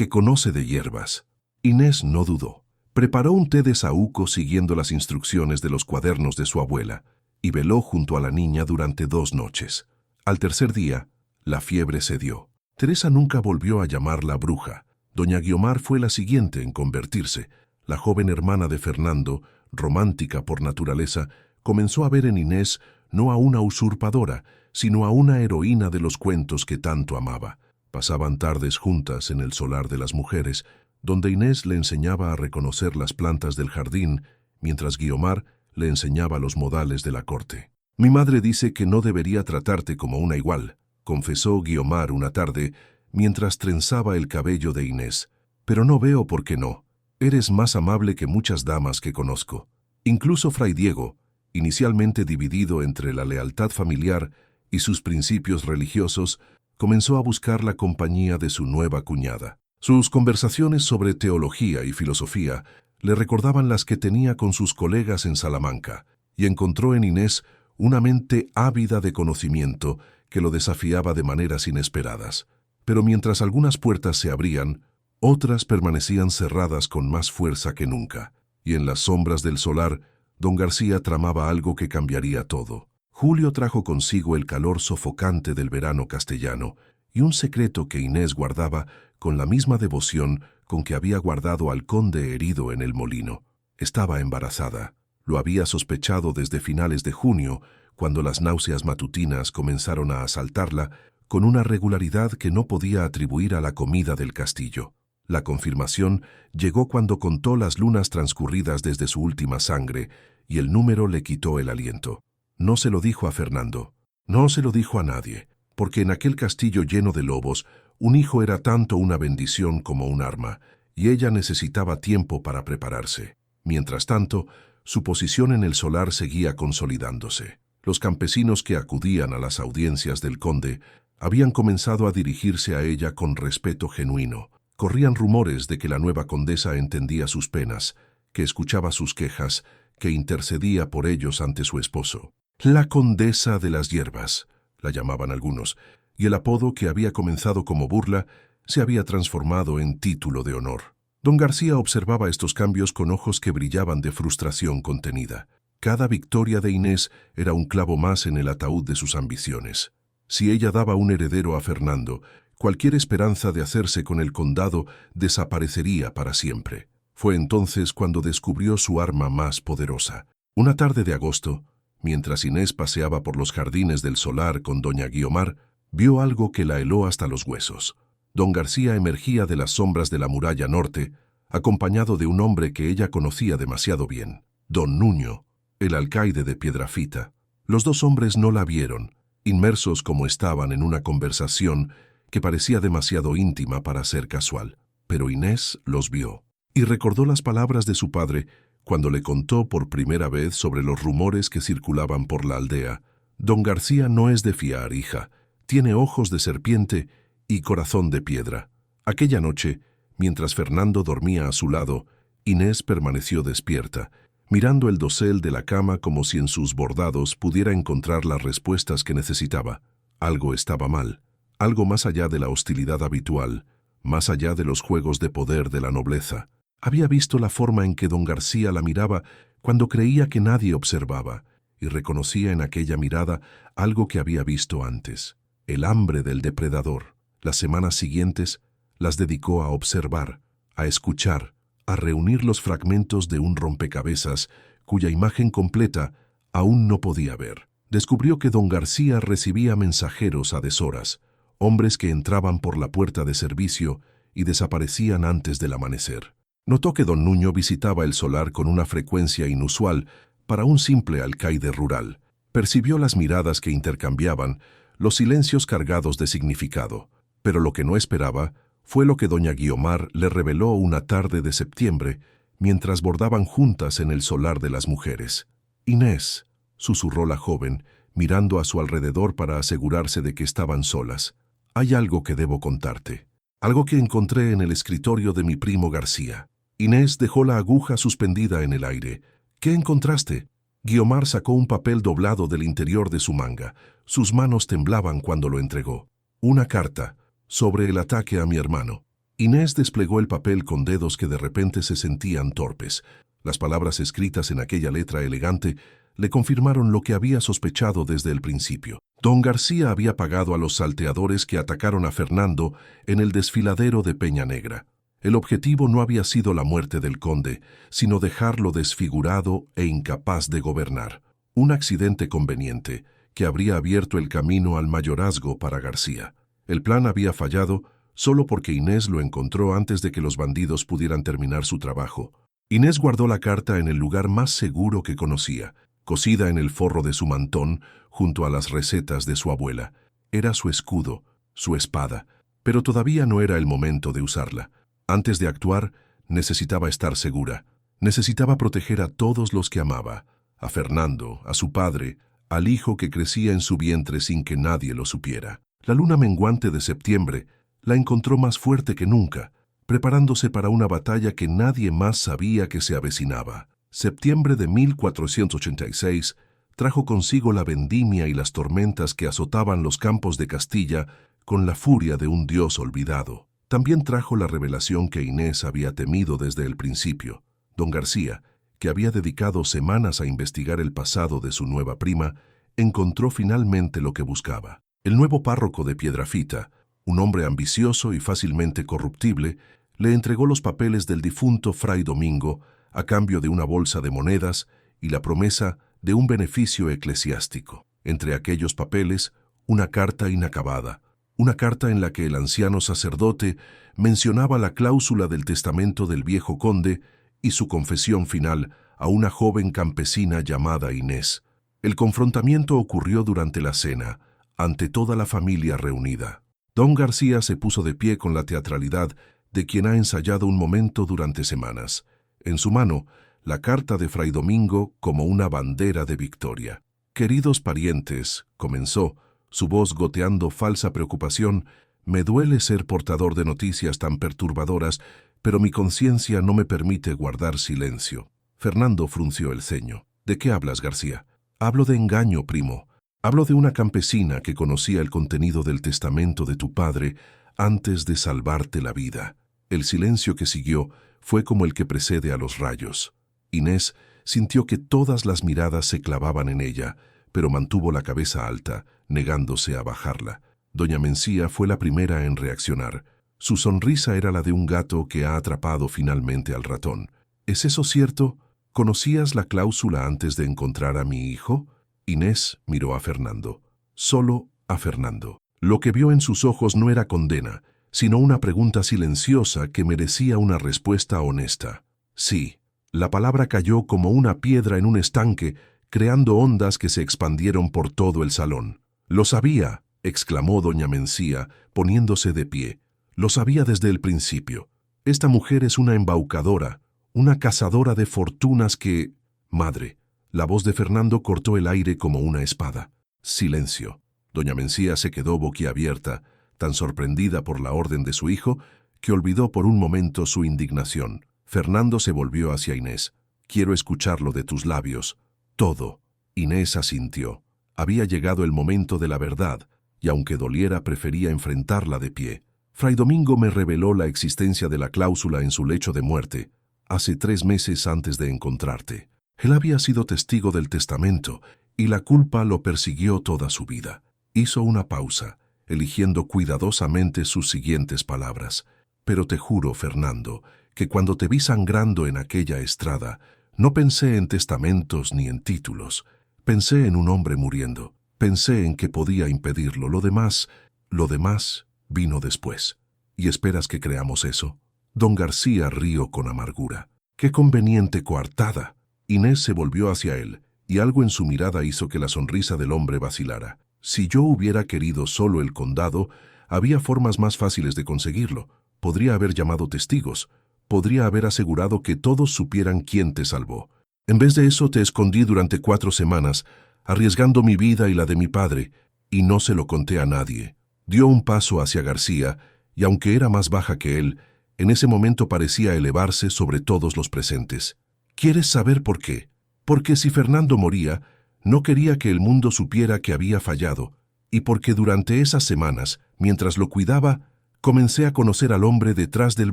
conoce de hierbas». Inés no dudó. Preparó un té de saúco siguiendo las instrucciones de los cuadernos de su abuela y veló junto a la niña durante 2 noches. Al tercer día, la fiebre cedió. Teresa nunca volvió a llamarla bruja. Doña Guiomar fue la siguiente en convertirse. La joven hermana de Fernando, romántica por naturaleza, comenzó a ver en Inés no a una usurpadora, sino a una heroína de los cuentos que tanto amaba. Pasaban tardes juntas en el solar de las mujeres, donde Inés le enseñaba a reconocer las plantas del jardín, mientras Guiomar le enseñaba los modales de la corte. «Mi madre dice que no debería tratarte como una igual», confesó Guiomar una tarde, mientras trenzaba el cabello de Inés. «Pero no veo por qué no. Eres más amable que muchas damas que conozco». Incluso Fray Diego, inicialmente dividido entre la lealtad familiar y sus principios religiosos, comenzó a buscar la compañía de su nueva cuñada. Sus conversaciones sobre teología y filosofía le recordaban las que tenía con sus colegas en Salamanca, y encontró en Inés una mente ávida de conocimiento que lo desafiaba de maneras inesperadas. Pero mientras algunas puertas se abrían, otras permanecían cerradas con más fuerza que nunca, y en las sombras del solar, don García tramaba algo que cambiaría todo. Julio trajo consigo el calor sofocante del verano castellano y un secreto que Inés guardaba con la misma devoción con que había guardado al conde herido en el molino. Estaba embarazada. Lo había sospechado desde finales de junio, cuando las náuseas matutinas comenzaron a asaltarla con una regularidad que no podía atribuir a la comida del castillo. La confirmación llegó cuando contó las lunas transcurridas desde su última sangre y el número le quitó el aliento. No se lo dijo a Fernando, no se lo dijo a nadie, porque en aquel castillo lleno de lobos, un hijo era tanto una bendición como un arma, y ella necesitaba tiempo para prepararse. Mientras tanto, su posición en el solar seguía consolidándose. Los campesinos que acudían a las audiencias del conde habían comenzado a dirigirse a ella con respeto genuino. Corrían rumores de que la nueva condesa entendía sus penas, que escuchaba sus quejas, que intercedía por ellos ante su esposo. La condesa de las hierbas, la llamaban algunos, y el apodo que había comenzado como burla se había transformado en título de honor. Don García observaba estos cambios con ojos que brillaban de frustración contenida. Cada victoria de Inés era un clavo más en el ataúd de sus ambiciones. Si ella daba un heredero a Fernando, cualquier esperanza de hacerse con el condado desaparecería para siempre. Fue entonces cuando descubrió su arma más poderosa. Una tarde de agosto, mientras Inés paseaba por los jardines del solar con doña Guiomar, vio algo que la heló hasta los huesos. Don García emergía de las sombras de la muralla norte, acompañado de un hombre que ella conocía demasiado bien, don Nuño, el alcaide de Piedrafita. Los dos hombres no la vieron, inmersos como estaban en una conversación que parecía demasiado íntima para ser casual. Pero Inés los vio, y recordó las palabras de su padre cuando le contó por primera vez sobre los rumores que circulaban por la aldea. Don García no es de fiar, hija. Tiene ojos de serpiente y corazón de piedra. Aquella noche, mientras Fernando dormía a su lado, Inés permaneció despierta, mirando el dosel de la cama como si en sus bordados pudiera encontrar las respuestas que necesitaba. Algo estaba mal, algo más allá de la hostilidad habitual, más allá de los juegos de poder de la nobleza. Había visto la forma en que don García la miraba cuando creía que nadie observaba, y reconocía en aquella mirada algo que había visto antes. El hambre del depredador. Las semanas siguientes las dedicó a observar, a escuchar, a reunir los fragmentos de un rompecabezas cuya imagen completa aún no podía ver. Descubrió que don García recibía mensajeros a deshoras, hombres que entraban por la puerta de servicio y desaparecían antes del amanecer. Notó que don Nuño visitaba el solar con una frecuencia inusual para un simple alcaide rural. Percibió las miradas que intercambiaban, los silencios cargados de significado. Pero lo que no esperaba fue lo que doña Guiomar le reveló una tarde de septiembre, mientras bordaban juntas en el solar de las mujeres. «Inés», susurró la joven, mirando a su alrededor para asegurarse de que estaban solas, «hay algo que debo contarte, algo que encontré en el escritorio de mi primo García». Inés dejó la aguja suspendida en el aire. «¿Qué encontraste?» Guiomar sacó un papel doblado del interior de su manga. Sus manos temblaban cuando lo entregó. «Una carta sobre el ataque a mi hermano». Inés desplegó el papel con dedos que de repente se sentían torpes. Las palabras escritas en aquella letra elegante le confirmaron lo que había sospechado desde el principio. Don García había pagado a los salteadores que atacaron a Fernando en el desfiladero de Peña Negra. El objetivo no había sido la muerte del conde, sino dejarlo desfigurado e incapaz de gobernar. Un accidente conveniente que habría abierto el camino al mayorazgo para García. El plan había fallado solo porque Inés lo encontró antes de que los bandidos pudieran terminar su trabajo. Inés guardó la carta en el lugar más seguro que conocía, cosida en el forro de su mantón junto a las recetas de su abuela. Era su escudo, su espada, pero todavía no era el momento de usarla. Antes de actuar, necesitaba estar segura. Necesitaba proteger a todos los que amaba, a Fernando, a su padre, al hijo que crecía en su vientre sin que nadie lo supiera. La luna menguante de septiembre la encontró más fuerte que nunca, preparándose para una batalla que nadie más sabía que se avecinaba. Septiembre de 1486 trajo consigo la vendimia y las tormentas que azotaban los campos de Castilla con la furia de un dios olvidado. También trajo la revelación que Inés había temido desde el principio. Don García, que había dedicado semanas a investigar el pasado de su nueva prima, encontró finalmente lo que buscaba. El nuevo párroco de Piedrafita, un hombre ambicioso y fácilmente corruptible, le entregó los papeles del difunto Fray Domingo a cambio de una bolsa de monedas y la promesa de un beneficio eclesiástico. Entre aquellos papeles, una carta inacabada, una carta en la que el anciano sacerdote mencionaba la cláusula del testamento del viejo conde y su confesión final a una joven campesina llamada Inés. El confrontamiento ocurrió durante la cena, ante toda la familia reunida. Don García se puso de pie con la teatralidad de quien ha ensayado un momento durante semanas. En su mano, la carta de Fray Domingo como una bandera de victoria. «Queridos parientes», comenzó, su voz goteando falsa preocupación, «me duele ser portador de noticias tan perturbadoras, pero mi conciencia no me permite guardar silencio». Fernando frunció el ceño. «¿De qué hablas, García?» «Hablo de engaño, primo. Hablo de una campesina que conocía el contenido del testamento de tu padre antes de salvarte la vida». El silencio que siguió fue como el que precede a los rayos. Inés sintió que todas las miradas se clavaban en ella, pero mantuvo la cabeza alta, negándose a bajarla. Doña Mencía fue la primera en reaccionar. Su sonrisa era la de un gato que ha atrapado finalmente al ratón. «¿Es eso cierto? ¿Conocías la cláusula antes de encontrar a mi hijo?» Inés miró a Fernando. Solo a Fernando. Lo que vio en sus ojos no era condena, sino una pregunta silenciosa que merecía una respuesta honesta. «Sí». La palabra cayó como una piedra en un estanque, creando ondas que se expandieron por todo el salón. «Lo sabía», exclamó doña Mencía, poniéndose de pie. «Lo sabía desde el principio. Esta mujer es una embaucadora, una cazadora de fortunas que... Madre». La voz de Fernando cortó el aire como una espada. Silencio. Doña Mencía se quedó boquiabierta, tan sorprendida por la orden de su hijo, que olvidó por un momento su indignación. Fernando se volvió hacia Inés. «Quiero escucharlo de tus labios. Todo». Inés asintió. Había llegado el momento de la verdad, y aunque doliera prefería enfrentarla de pie. «Fray Domingo me reveló la existencia de la cláusula en su lecho de muerte, hace 3 meses antes de encontrarte. Él había sido testigo del testamento, y la culpa lo persiguió toda su vida». Hizo una pausa, eligiendo cuidadosamente sus siguientes palabras. «Pero te juro, Fernando, que cuando te vi sangrando en aquella estrada, no pensé en testamentos ni en títulos. Pensé en un hombre muriendo. Pensé en que podía impedirlo. Lo demás vino después. ¿Y esperas que creamos eso?» Don García rió con amargura. «¡Qué conveniente coartada!». Inés se volvió hacia él, y algo en su mirada hizo que la sonrisa del hombre vacilara. «Si yo hubiera querido solo el condado, había formas más fáciles de conseguirlo. Podría haber llamado testigos. Podría haber asegurado que todos supieran quién te salvó. En vez de eso te escondí durante 4 semanas, arriesgando mi vida y la de mi padre, y no se lo conté a nadie». Dio un paso hacia García, y aunque era más baja que él, en ese momento parecía elevarse sobre todos los presentes. «¿Quieres saber por qué? Porque si Fernando moría, no quería que el mundo supiera que había fallado, y porque durante esas semanas, mientras lo cuidaba, comencé a conocer al hombre detrás del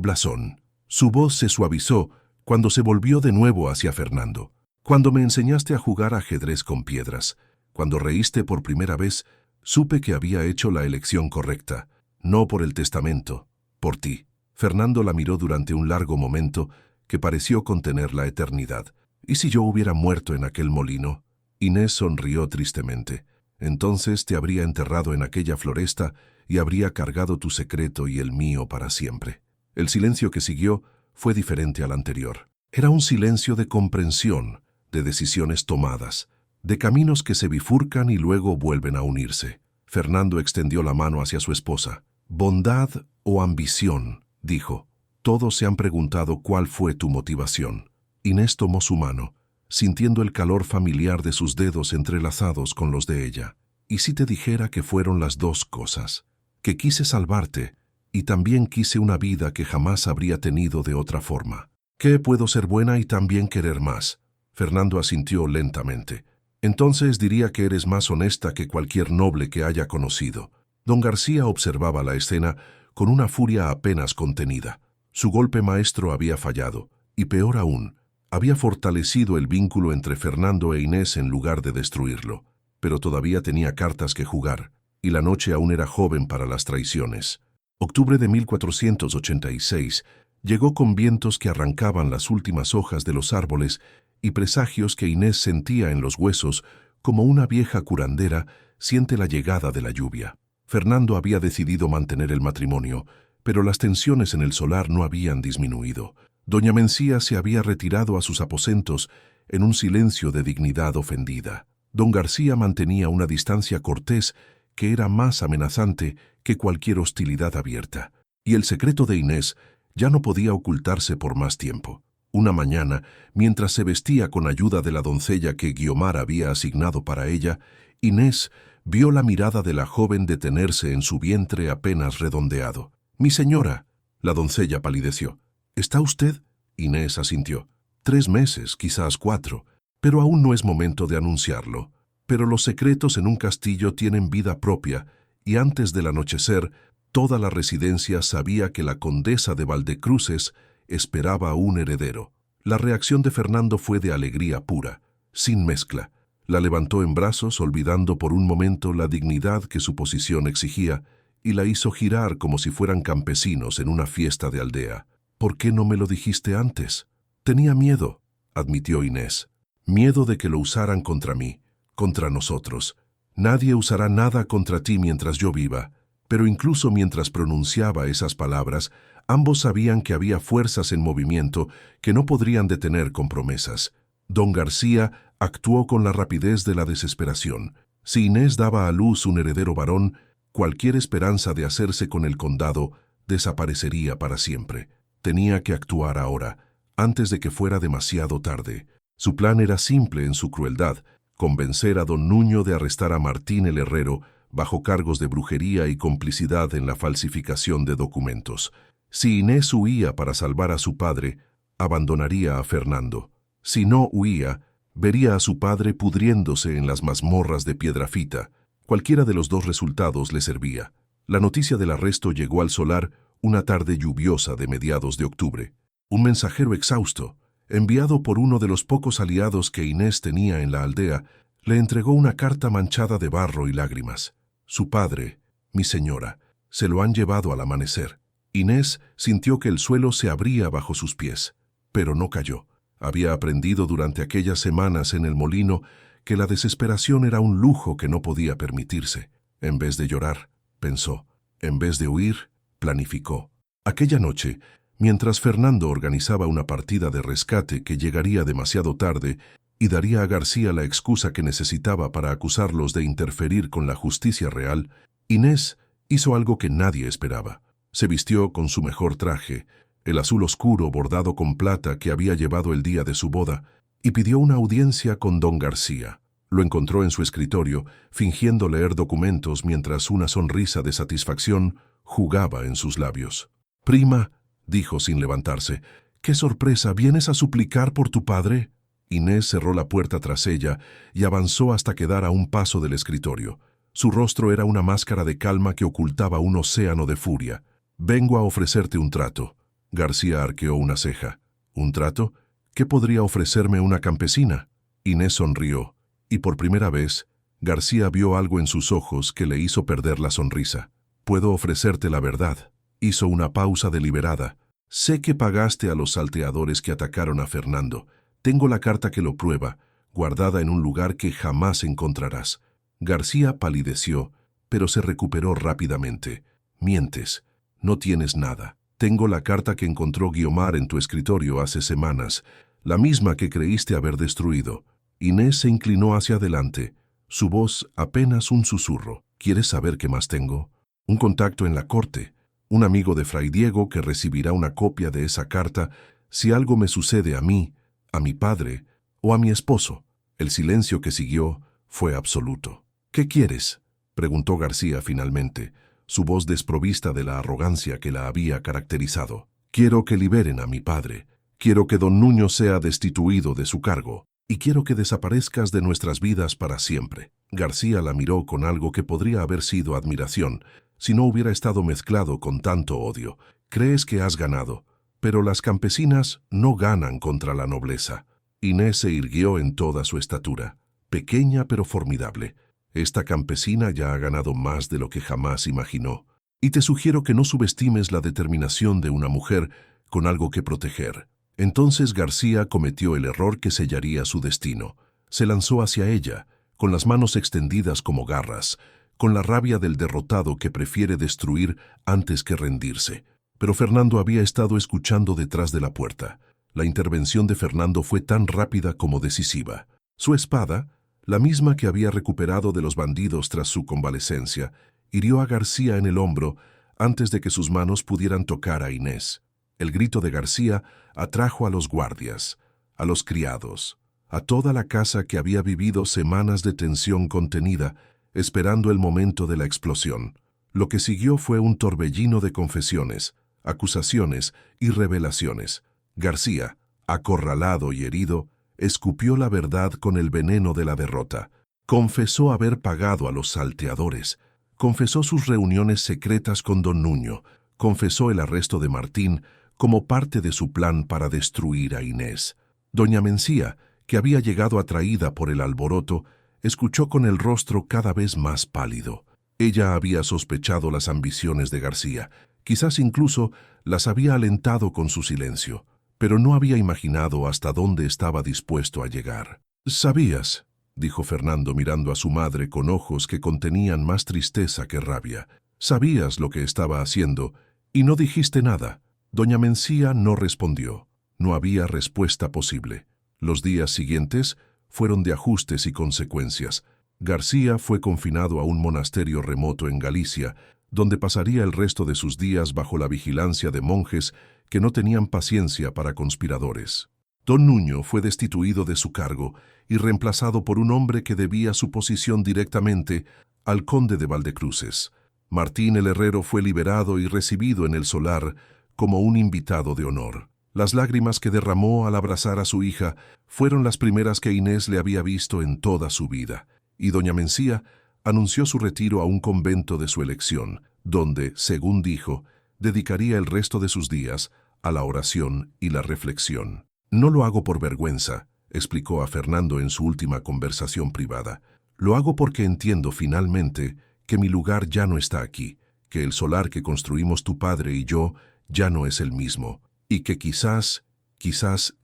blasón». Su voz se suavizó cuando se volvió de nuevo hacia Fernando. «Cuando me enseñaste a jugar ajedrez con piedras, cuando reíste por primera vez, supe que había hecho la elección correcta, no por el testamento, por ti». Fernando la miró durante un largo momento que pareció contener la eternidad. ¿Y si yo hubiera muerto en aquel molino? Inés sonrió tristemente. Entonces te habría enterrado en aquella floresta y habría cargado tu secreto y el mío para siempre. El silencio que siguió fue diferente al anterior. Era un silencio de comprensión, de decisiones tomadas, de caminos que se bifurcan y luego vuelven a unirse. Fernando extendió la mano hacia su esposa. «Bondad o ambición», dijo. «Todos se han preguntado cuál fue tu motivación». Inés tomó su mano, sintiendo el calor familiar de sus dedos entrelazados con los de ella. «¿Y si te dijera que fueron las dos cosas? Que quise salvarte y también quise una vida que jamás habría tenido de otra forma. ¿Qué puedo ser buena y también querer más?» Fernando asintió lentamente. «Entonces diría que eres más honesta que cualquier noble que haya conocido». Don García observaba la escena con una furia apenas contenida. Su golpe maestro había fallado, y peor aún, había fortalecido el vínculo entre Fernando e Inés en lugar de destruirlo. Pero todavía tenía cartas que jugar, y la noche aún era joven para las traiciones. Octubre de 1486 llegó con vientos que arrancaban las últimas hojas de los árboles y presagios que Inés sentía en los huesos como una vieja curandera siente la llegada de la lluvia. Fernando había decidido mantener el matrimonio, pero las tensiones en el solar no habían disminuido. Doña Mencía se había retirado a sus aposentos en un silencio de dignidad ofendida. Don García mantenía una distancia cortés que era más amenazante que cualquier hostilidad abierta. Y el secreto de Inés ya no podía ocultarse por más tiempo. Una mañana, mientras se vestía con ayuda de la doncella que Guiomar había asignado para ella, Inés vio la mirada de la joven detenerse en su vientre apenas redondeado. «Mi señora», la doncella palideció. «¿Está usted?» Inés asintió. 3 meses, quizás 4, pero aún no es momento de anunciarlo. Pero los secretos en un castillo tienen vida propia, y antes del anochecer, toda la residencia sabía que la condesa de Valdecruces esperaba un heredero. La reacción de Fernando fue de alegría pura, sin mezcla. La levantó en brazos, olvidando por un momento la dignidad que su posición exigía, y la hizo girar como si fueran campesinos en una fiesta de aldea. «¿Por qué no me lo dijiste antes?» «Tenía miedo», admitió Inés. «Miedo de que lo usaran contra mí, contra nosotros. Nadie usará nada contra ti mientras yo viva». Pero incluso mientras pronunciaba esas palabras, ambos sabían que había fuerzas en movimiento que no podrían detener con promesas. Don García actuó con la rapidez de la desesperación. Si Inés daba a luz un heredero varón, cualquier esperanza de hacerse con el condado desaparecería para siempre. Tenía que actuar ahora, antes de que fuera demasiado tarde. Su plan era simple en su crueldad: convencer a don Nuño de arrestar a Martín el herrero bajo cargos de brujería y complicidad en la falsificación de documentos. Si Inés huía para salvar a su padre, abandonaría a Fernando. Si no huía, vería a su padre pudriéndose en las mazmorras de Piedrafita. Cualquiera de los dos resultados le servía. La noticia del arresto llegó al solar una tarde lluviosa de mediados de octubre. Un mensajero exhausto, enviado por uno de los pocos aliados que Inés tenía en la aldea, le entregó una carta manchada de barro y lágrimas. «Su padre, mi señora, se lo han llevado al amanecer». Inés sintió que el suelo se abría bajo sus pies, pero no cayó. Había aprendido durante aquellas semanas en el molino que la desesperación era un lujo que no podía permitirse. En vez de llorar, pensó. En vez de huir, planificó. Aquella noche, mientras Fernando organizaba una partida de rescate que llegaría demasiado tarde y daría a García la excusa que necesitaba para acusarlos de interferir con la justicia real, Inés hizo algo que nadie esperaba. Se vistió con su mejor traje, el azul oscuro bordado con plata que había llevado el día de su boda, y pidió una audiencia con don García. Lo encontró en su escritorio, fingiendo leer documentos mientras una sonrisa de satisfacción jugaba en sus labios. «Prima», dijo sin levantarse, «qué sorpresa, ¿vienes a suplicar por tu padre?» Inés cerró la puerta tras ella y avanzó hasta quedar a un paso del escritorio. Su rostro era una máscara de calma que ocultaba un océano de furia. «Vengo a ofrecerte un trato». García arqueó una ceja. «¿Un trato? ¿Qué podría ofrecerme una campesina?» Inés sonrió, y por primera vez, García vio algo en sus ojos que le hizo perder la sonrisa. «Puedo ofrecerte la verdad». Hizo una pausa deliberada. Sé que pagaste a los salteadores que atacaron a Fernando. Tengo la carta que lo prueba, guardada en un lugar que jamás encontrarás. García palideció, pero se recuperó rápidamente. Mientes. No tienes nada. Tengo la carta que encontró Guiomar en tu escritorio hace semanas, la misma que creíste haber destruido. Inés se inclinó hacia adelante, su voz apenas un susurro. ¿Quieres saber qué más tengo? Un contacto en la corte, un amigo de Fray Diego que recibirá una copia de esa carta si algo me sucede a mí, a mi padre o a mi esposo. El silencio que siguió fue absoluto. ¿Qué quieres?, preguntó García finalmente, su voz desprovista de la arrogancia que la había caracterizado. Quiero que liberen a mi padre. Quiero que don Nuño sea destituido de su cargo. Y quiero que desaparezcas de nuestras vidas para siempre. García la miró con algo que podría haber sido admiración, si no hubiera estado mezclado con tanto odio. Crees que has ganado, pero las campesinas no ganan contra la nobleza. Inés se irguió en toda su estatura, pequeña pero formidable. Esta campesina ya ha ganado más de lo que jamás imaginó. Y te sugiero que no subestimes la determinación de una mujer con algo que proteger. Entonces García cometió el error que sellaría su destino. Se lanzó hacia ella, con las manos extendidas como garras, con la rabia del derrotado que prefiere destruir antes que rendirse. Pero Fernando había estado escuchando detrás de la puerta. La intervención de Fernando fue tan rápida como decisiva. Su espada, la misma que había recuperado de los bandidos tras su convalecencia, hirió a García en el hombro antes de que sus manos pudieran tocar a Inés. El grito de García atrajo a los guardias, a los criados, a toda la casa que había vivido semanas de tensión contenida, esperando el momento de la explosión. Lo que siguió fue un torbellino de confesiones, acusaciones y revelaciones. García, acorralado y herido, escupió la verdad con el veneno de la derrota. Confesó haber pagado a los salteadores, confesó sus reuniones secretas con don Nuño, confesó el arresto de Martín como parte de su plan para destruir a Inés. Doña Mencía, que había llegado atraída por el alboroto, escuchó con el rostro cada vez más pálido. Ella había sospechado las ambiciones de García, quizás incluso las había alentado con su silencio, pero no había imaginado hasta dónde estaba dispuesto a llegar. «¿Sabías?», dijo Fernando mirando a su madre con ojos que contenían más tristeza que rabia. «¿Sabías lo que estaba haciendo y no dijiste nada?». Doña Mencía no respondió. No había respuesta posible. Los días siguientes fueron de ajustes y consecuencias. García fue confinado a un monasterio remoto en Galicia, donde pasaría el resto de sus días bajo la vigilancia de monjes que no tenían paciencia para conspiradores. Don Nuño fue destituido de su cargo y reemplazado por un hombre que debía su posición directamente al conde de Valdecruces. Martín el herrero fue liberado y recibido en el solar como un invitado de honor. Las lágrimas que derramó al abrazar a su hija fueron las primeras que Inés le había visto en toda su vida, y doña Mencía anunció su retiro a un convento de su elección, donde, según dijo, dedicaría el resto de sus días a la oración y la reflexión. «No lo hago por vergüenza», explicó a Fernando en su última conversación privada. «Lo hago porque entiendo finalmente que mi lugar ya no está aquí, que el solar que construimos tu padre y yo ya no es el mismo, y que quizás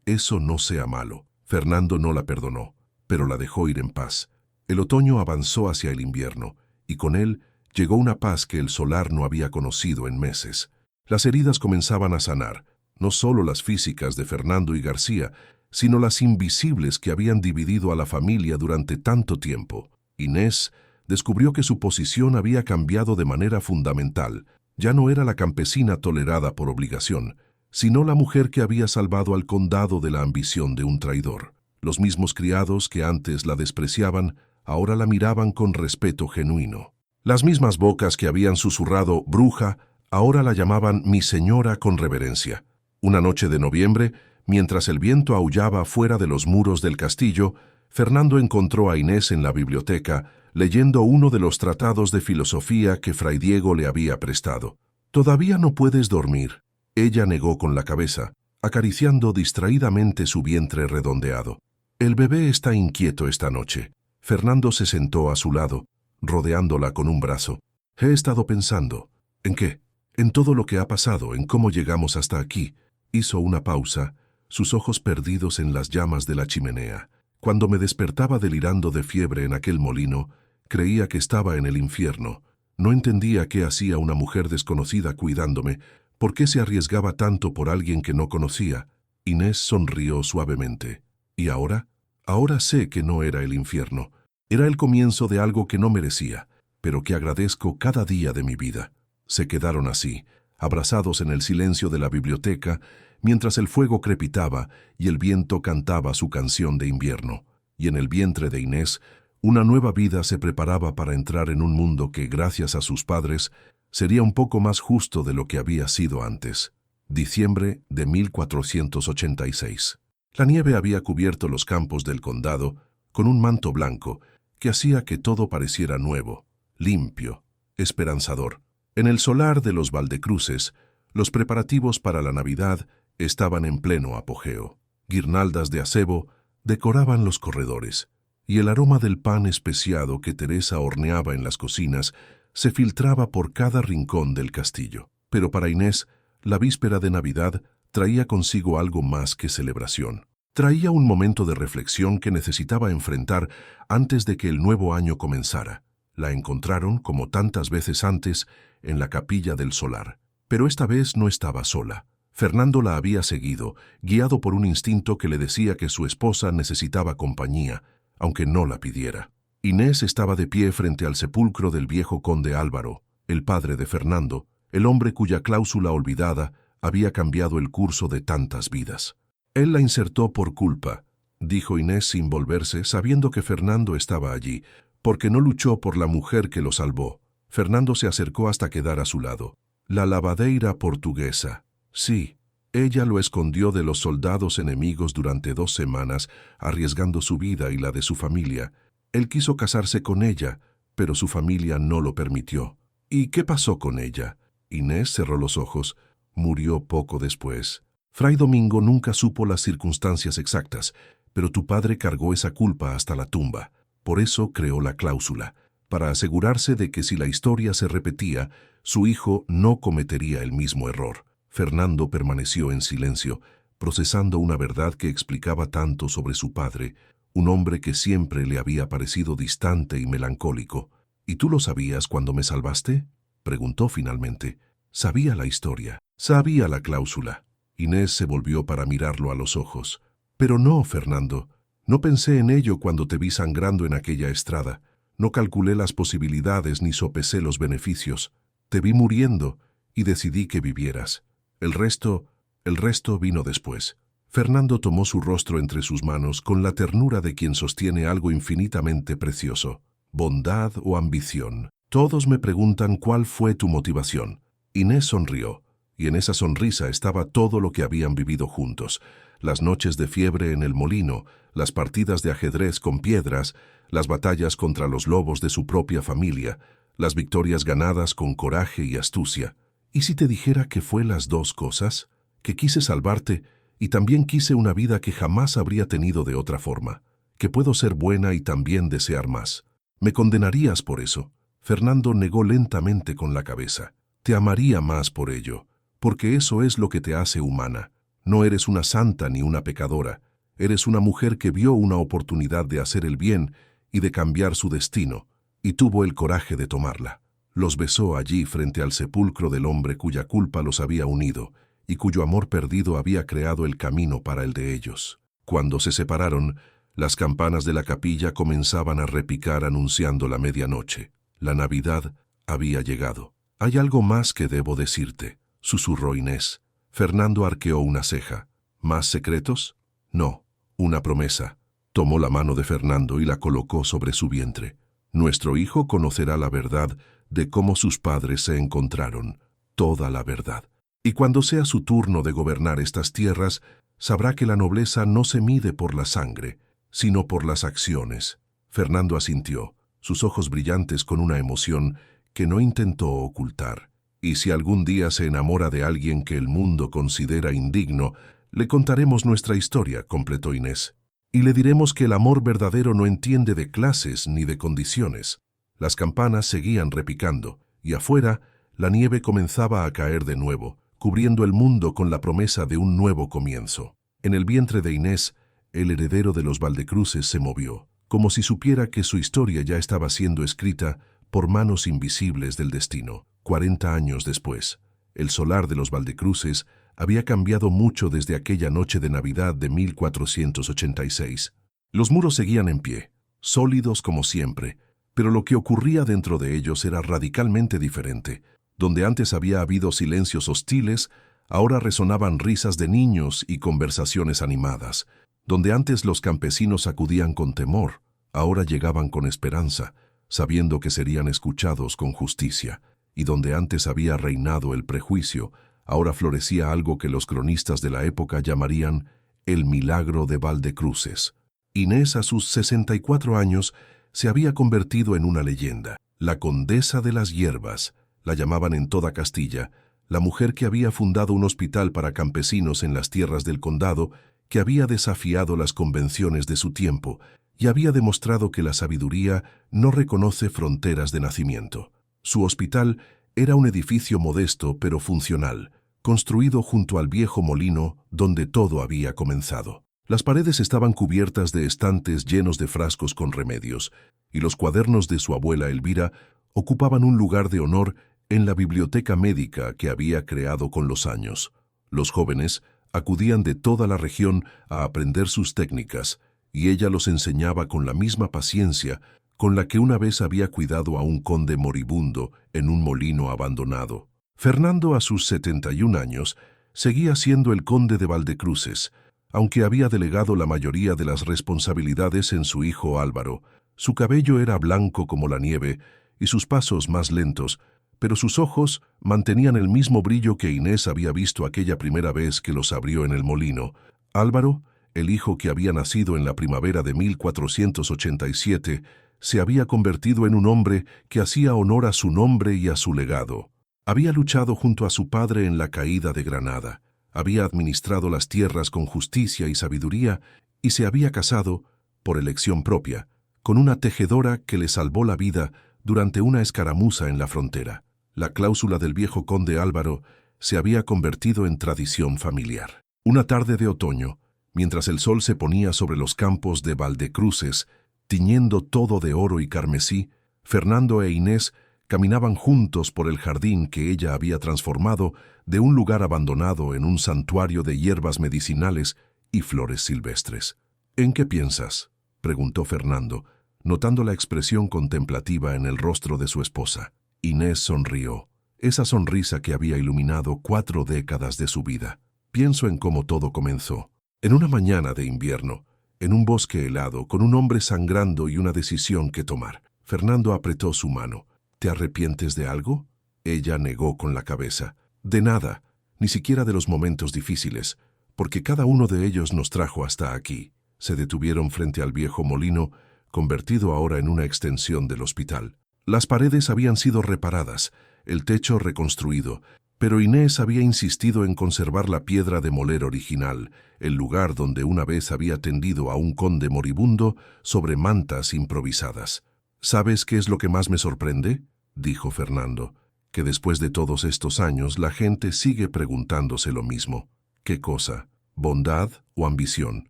eso no sea malo». Fernando no la perdonó, pero la dejó ir en paz. El otoño avanzó hacia el invierno, y con él llegó una paz que el solar no había conocido en meses. Las heridas comenzaban a sanar, no solo las físicas de Fernando y García, sino las invisibles que habían dividido a la familia durante tanto tiempo. Inés descubrió que su posición había cambiado de manera fundamental. Ya no era la campesina tolerada por obligación, sino la mujer que había salvado al condado de la ambición de un traidor. Los mismos criados que antes la despreciaban, ahora la miraban con respeto genuino. Las mismas bocas que habían susurrado «bruja», ahora la llamaban «mi señora» con reverencia. Una noche de noviembre, mientras el viento aullaba fuera de los muros del castillo, Fernando encontró a Inés en la biblioteca, leyendo uno de los tratados de filosofía que Fray Diego le había prestado. «¿Todavía no puedes dormir?». Ella negó con la cabeza, acariciando distraídamente su vientre redondeado. «El bebé está inquieto esta noche». Fernando se sentó a su lado, rodeándola con un brazo. «He estado pensando». «¿En qué?». En todo lo que ha pasado, en cómo llegamos hasta aquí. Hizo una pausa, sus ojos perdidos en las llamas de la chimenea. Cuando me despertaba delirando de fiebre en aquel molino, creía que estaba en el infierno. No entendía qué hacía una mujer desconocida cuidándome, por qué se arriesgaba tanto por alguien que no conocía. Inés sonrió suavemente. ¿Y ahora? Ahora sé que no era el infierno. Era el comienzo de algo que no merecía, pero que agradezco cada día de mi vida. Se quedaron así, abrazados en el silencio de la biblioteca, mientras el fuego crepitaba y el viento cantaba su canción de invierno. Y en el vientre de Inés, una nueva vida se preparaba para entrar en un mundo que, gracias a sus padres, sería un poco más justo de lo que había sido antes. Diciembre de 1486. La nieve había cubierto los campos del condado con un manto blanco que hacía que todo pareciera nuevo, limpio, esperanzador. En el solar de los Valdecruces, los preparativos para la Navidad estaban en pleno apogeo. Guirnaldas de acebo decoraban los corredores, y el aroma del pan especiado que Teresa horneaba en las cocinas se filtraba por cada rincón del castillo. Pero para Inés, la víspera de Navidad traía consigo algo más que celebración. Traía un momento de reflexión que necesitaba enfrentar antes de que el nuevo año comenzara. La encontraron, como tantas veces antes, en la capilla del solar. Pero esta vez no estaba sola. Fernando la había seguido, guiado por un instinto que le decía que su esposa necesitaba compañía, aunque no la pidiera. Inés estaba de pie frente al sepulcro del viejo conde Álvaro, el padre de Fernando, el hombre cuya cláusula olvidada había cambiado el curso de tantas vidas. Él la insertó por culpa, dijo Inés sin volverse, sabiendo que Fernando estaba allí, porque no luchó por la mujer que lo salvó. Fernando se acercó hasta quedar a su lado. La lavadeira portuguesa. Sí, ella lo escondió de los soldados enemigos durante 2 semanas, arriesgando su vida y la de su familia. Él quiso casarse con ella, pero su familia no lo permitió. ¿Y qué pasó con ella? Inés cerró los ojos. Murió poco después. Fray Domingo nunca supo las circunstancias exactas, pero tu padre cargó esa culpa hasta la tumba. Por eso creó la cláusula, para asegurarse de que si la historia se repetía, su hijo no cometería el mismo error. Fernando permaneció en silencio, procesando una verdad que explicaba tanto sobre su padre, un hombre que siempre le había parecido distante y melancólico. ¿Y tú lo sabías cuando me salvaste?, preguntó finalmente. Sabía la historia, sabía la cláusula. Inés se volvió para mirarlo a los ojos. Pero no, Fernando, no pensé en ello cuando te vi sangrando en aquella estrada. No calculé las posibilidades ni sopesé los beneficios. Te vi muriendo y decidí que vivieras. El resto vino después. Fernando tomó su rostro entre sus manos con la ternura de quien sostiene algo infinitamente precioso. ¿Bondad o ambición? Todos me preguntan cuál fue tu motivación. Inés sonrió, y en esa sonrisa estaba todo lo que habían vivido juntos. Las noches de fiebre en el molino, las partidas de ajedrez con piedras, las batallas contra los lobos de su propia familia, las victorias ganadas con coraje y astucia. ¿Y si te dijera que fue las 2 cosas? Que quise salvarte y también quise una vida que jamás habría tenido de otra forma. Que puedo ser buena y también desear más. ¿Me condenarías por eso? Fernando negó lentamente con la cabeza. Te amaría más por ello, porque eso es lo que te hace humana. No eres una santa ni una pecadora. Eres una mujer que vio una oportunidad de hacer el bien y de cambiar su destino, y tuvo el coraje de tomarla. Los besó allí frente al sepulcro del hombre cuya culpa los había unido y cuyo amor perdido había creado el camino para el de ellos. Cuando se separaron, las campanas de la capilla comenzaban a repicar anunciando la medianoche. La Navidad había llegado. «Hay algo más que debo decirte», susurró Inés. Fernando arqueó una ceja. ¿Más secretos? No, una promesa. Tomó la mano de Fernando y la colocó sobre su vientre. Nuestro hijo conocerá la verdad de cómo sus padres se encontraron, toda la verdad. Y cuando sea su turno de gobernar estas tierras, sabrá que la nobleza no se mide por la sangre, sino por las acciones. Fernando asintió, sus ojos brillantes con una emoción que no intentó ocultar. Y si algún día se enamora de alguien que el mundo considera indigno, le contaremos nuestra historia, completó Inés. Y le diremos que el amor verdadero no entiende de clases ni de condiciones. Las campanas seguían repicando, y afuera La nieve comenzaba a caer de nuevo, cubriendo el mundo con la promesa de un nuevo comienzo. En el vientre de Inés, el heredero de los Valdecruces se movió, como si supiera que su historia ya estaba siendo escrita por manos invisibles del destino. 40 años después, el solar de los Valdecruces había cambiado mucho desde aquella noche de Navidad de 1486. Los muros seguían en pie, sólidos como siempre, pero lo que ocurría dentro de ellos era radicalmente diferente. Donde antes había habido silencios hostiles, ahora resonaban risas de niños y conversaciones animadas. Donde antes los campesinos acudían con temor, ahora llegaban con esperanza, sabiendo que serían escuchados con justicia. Y donde antes había reinado el prejuicio, ahora florecía algo que los cronistas de la época llamarían el milagro de Valdecruces. Inés, a sus 64 años, se había convertido en una leyenda. La condesa de las hierbas, la llamaban en toda Castilla, la mujer que había fundado un hospital para campesinos en las tierras del condado, que había desafiado las convenciones de su tiempo y había demostrado que la sabiduría no reconoce fronteras de nacimiento. Su hospital era un edificio modesto pero funcional, construido junto al viejo molino donde todo había comenzado. Las paredes estaban cubiertas de estantes llenos de frascos con remedios, y los cuadernos de su abuela Elvira ocupaban un lugar de honor en la biblioteca médica que había creado con los años. Los jóvenes acudían de toda la región a aprender sus técnicas, y ella los enseñaba con la misma paciencia con la que una vez había cuidado a un conde moribundo en un molino abandonado. Fernando, a sus 71 años, seguía siendo el conde de Valdecruces, aunque había delegado la mayoría de las responsabilidades en su hijo Álvaro. Su cabello era blanco como la nieve y sus pasos más lentos, pero sus ojos mantenían el mismo brillo que Inés había visto aquella primera vez que los abrió en el molino. Álvaro, el hijo que había nacido en la primavera de 1487, se había convertido en un hombre que hacía honor a su nombre y a su legado. Había luchado junto a su padre en la caída de Granada, había administrado las tierras con justicia y sabiduría y se había casado, por elección propia, con una tejedora que le salvó la vida durante una escaramuza en la frontera. La cláusula del viejo conde Álvaro se había convertido en tradición familiar. Una tarde de otoño, mientras el sol se ponía sobre los campos de Valdecruces, tiñendo todo de oro y carmesí, Fernando e Inés caminaban juntos por el jardín que ella había transformado de un lugar abandonado en un santuario de hierbas medicinales y flores silvestres. «¿En qué piensas?», preguntó Fernando, notando la expresión contemplativa en el rostro de su esposa. Inés sonrió, esa sonrisa que había iluminado 4 décadas de su vida. «Pienso en cómo todo comenzó. En una mañana de invierno, en un bosque helado, con un hombre sangrando y una decisión que tomar». Fernando apretó su mano. «¿Te arrepientes de algo?». Ella negó con la cabeza. «De nada, ni siquiera de los momentos difíciles, porque cada uno de ellos nos trajo hasta aquí». Se detuvieron frente al viejo molino, convertido ahora en una extensión del hospital. Las paredes habían sido reparadas, el techo reconstruido, pero Inés había insistido en conservar la piedra de moler original, el lugar donde una vez había tendido a un conde moribundo sobre mantas improvisadas. «¿Sabes qué es lo que más me sorprende?», dijo Fernando, «que después de todos estos años la gente sigue preguntándose lo mismo. ¿Qué cosa? ¿Bondad o ambición?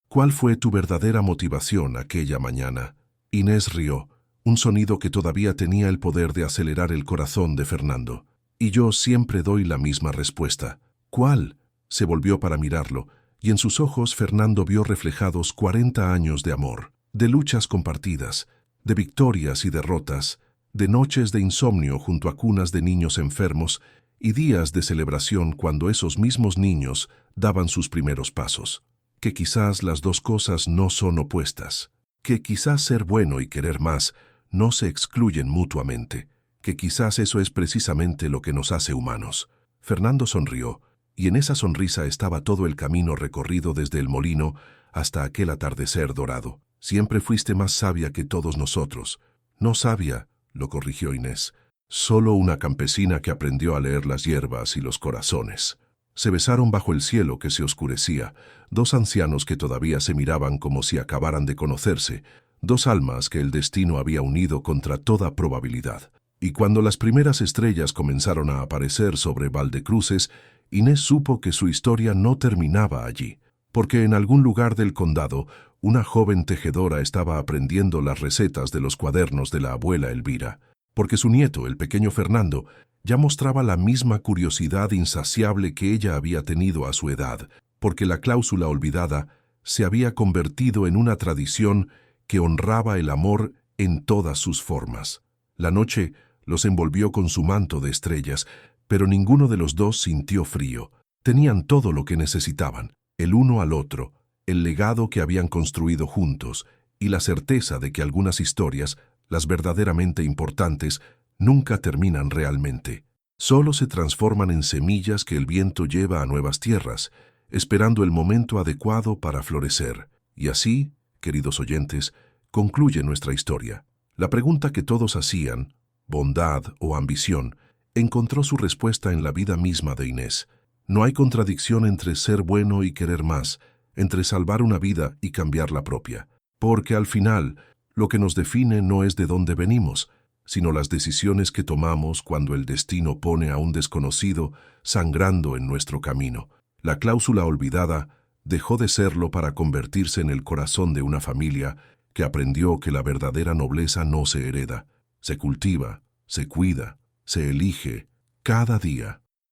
¿Cuál fue tu verdadera motivación aquella mañana?». Inés rió, un sonido que todavía tenía el poder de acelerar el corazón de Fernando. «Y yo siempre doy la misma respuesta». «¿Cuál?». Se volvió para mirarlo, y en sus ojos Fernando vio reflejados 40 años de amor, de luchas compartidas, de victorias y derrotas, de noches de insomnio junto a cunas de niños enfermos y días de celebración cuando esos mismos niños daban sus primeros pasos. Que quizás las dos cosas no son opuestas, que quizás ser bueno y querer más no se excluyen mutuamente, que quizás eso es precisamente lo que nos hace humanos. Fernando sonrió, y en esa sonrisa estaba todo el camino recorrido desde el molino hasta aquel atardecer dorado. «Siempre fuiste más sabia que todos nosotros». «No sabia», lo corrigió Inés, «solo una campesina que aprendió a leer las hierbas y los corazones». Se besaron bajo el cielo que se oscurecía, 2 ancianos que todavía se miraban como si acabaran de conocerse, 2 almas que el destino había unido contra toda probabilidad. Y cuando las primeras estrellas comenzaron a aparecer sobre Valdecruces, Inés supo que su historia no terminaba allí, porque en algún lugar del condado una joven tejedora estaba aprendiendo las recetas de los cuadernos de la abuela Elvira, porque su nieto, el pequeño Fernando, ya mostraba la misma curiosidad insaciable que ella había tenido a su edad, porque la cláusula olvidada se había convertido en una tradición que honraba el amor en todas sus formas. La noche los envolvió con su manto de estrellas, pero ninguno de los dos sintió frío. Tenían todo lo que necesitaban, el uno al otro, el legado que habían construido juntos y la certeza de que algunas historias, las verdaderamente importantes, nunca terminan realmente. Solo se transforman en semillas que el viento lleva a nuevas tierras, esperando el momento adecuado para florecer. Y así, queridos oyentes, concluye nuestra historia. La pregunta que todos hacían, bondad o ambición, encontró su respuesta en la vida misma de Inés. No hay contradicción entre ser bueno y querer más, entre salvar una vida y cambiar la propia, porque al final, lo que nos define no es de dónde venimos, sino las decisiones que tomamos cuando el destino pone a un desconocido sangrando en nuestro camino. La cláusula olvidada dejó de serlo para convertirse en el corazón de una familia que aprendió que la verdadera nobleza no se hereda, se cultiva, se cuida, se elige cada día.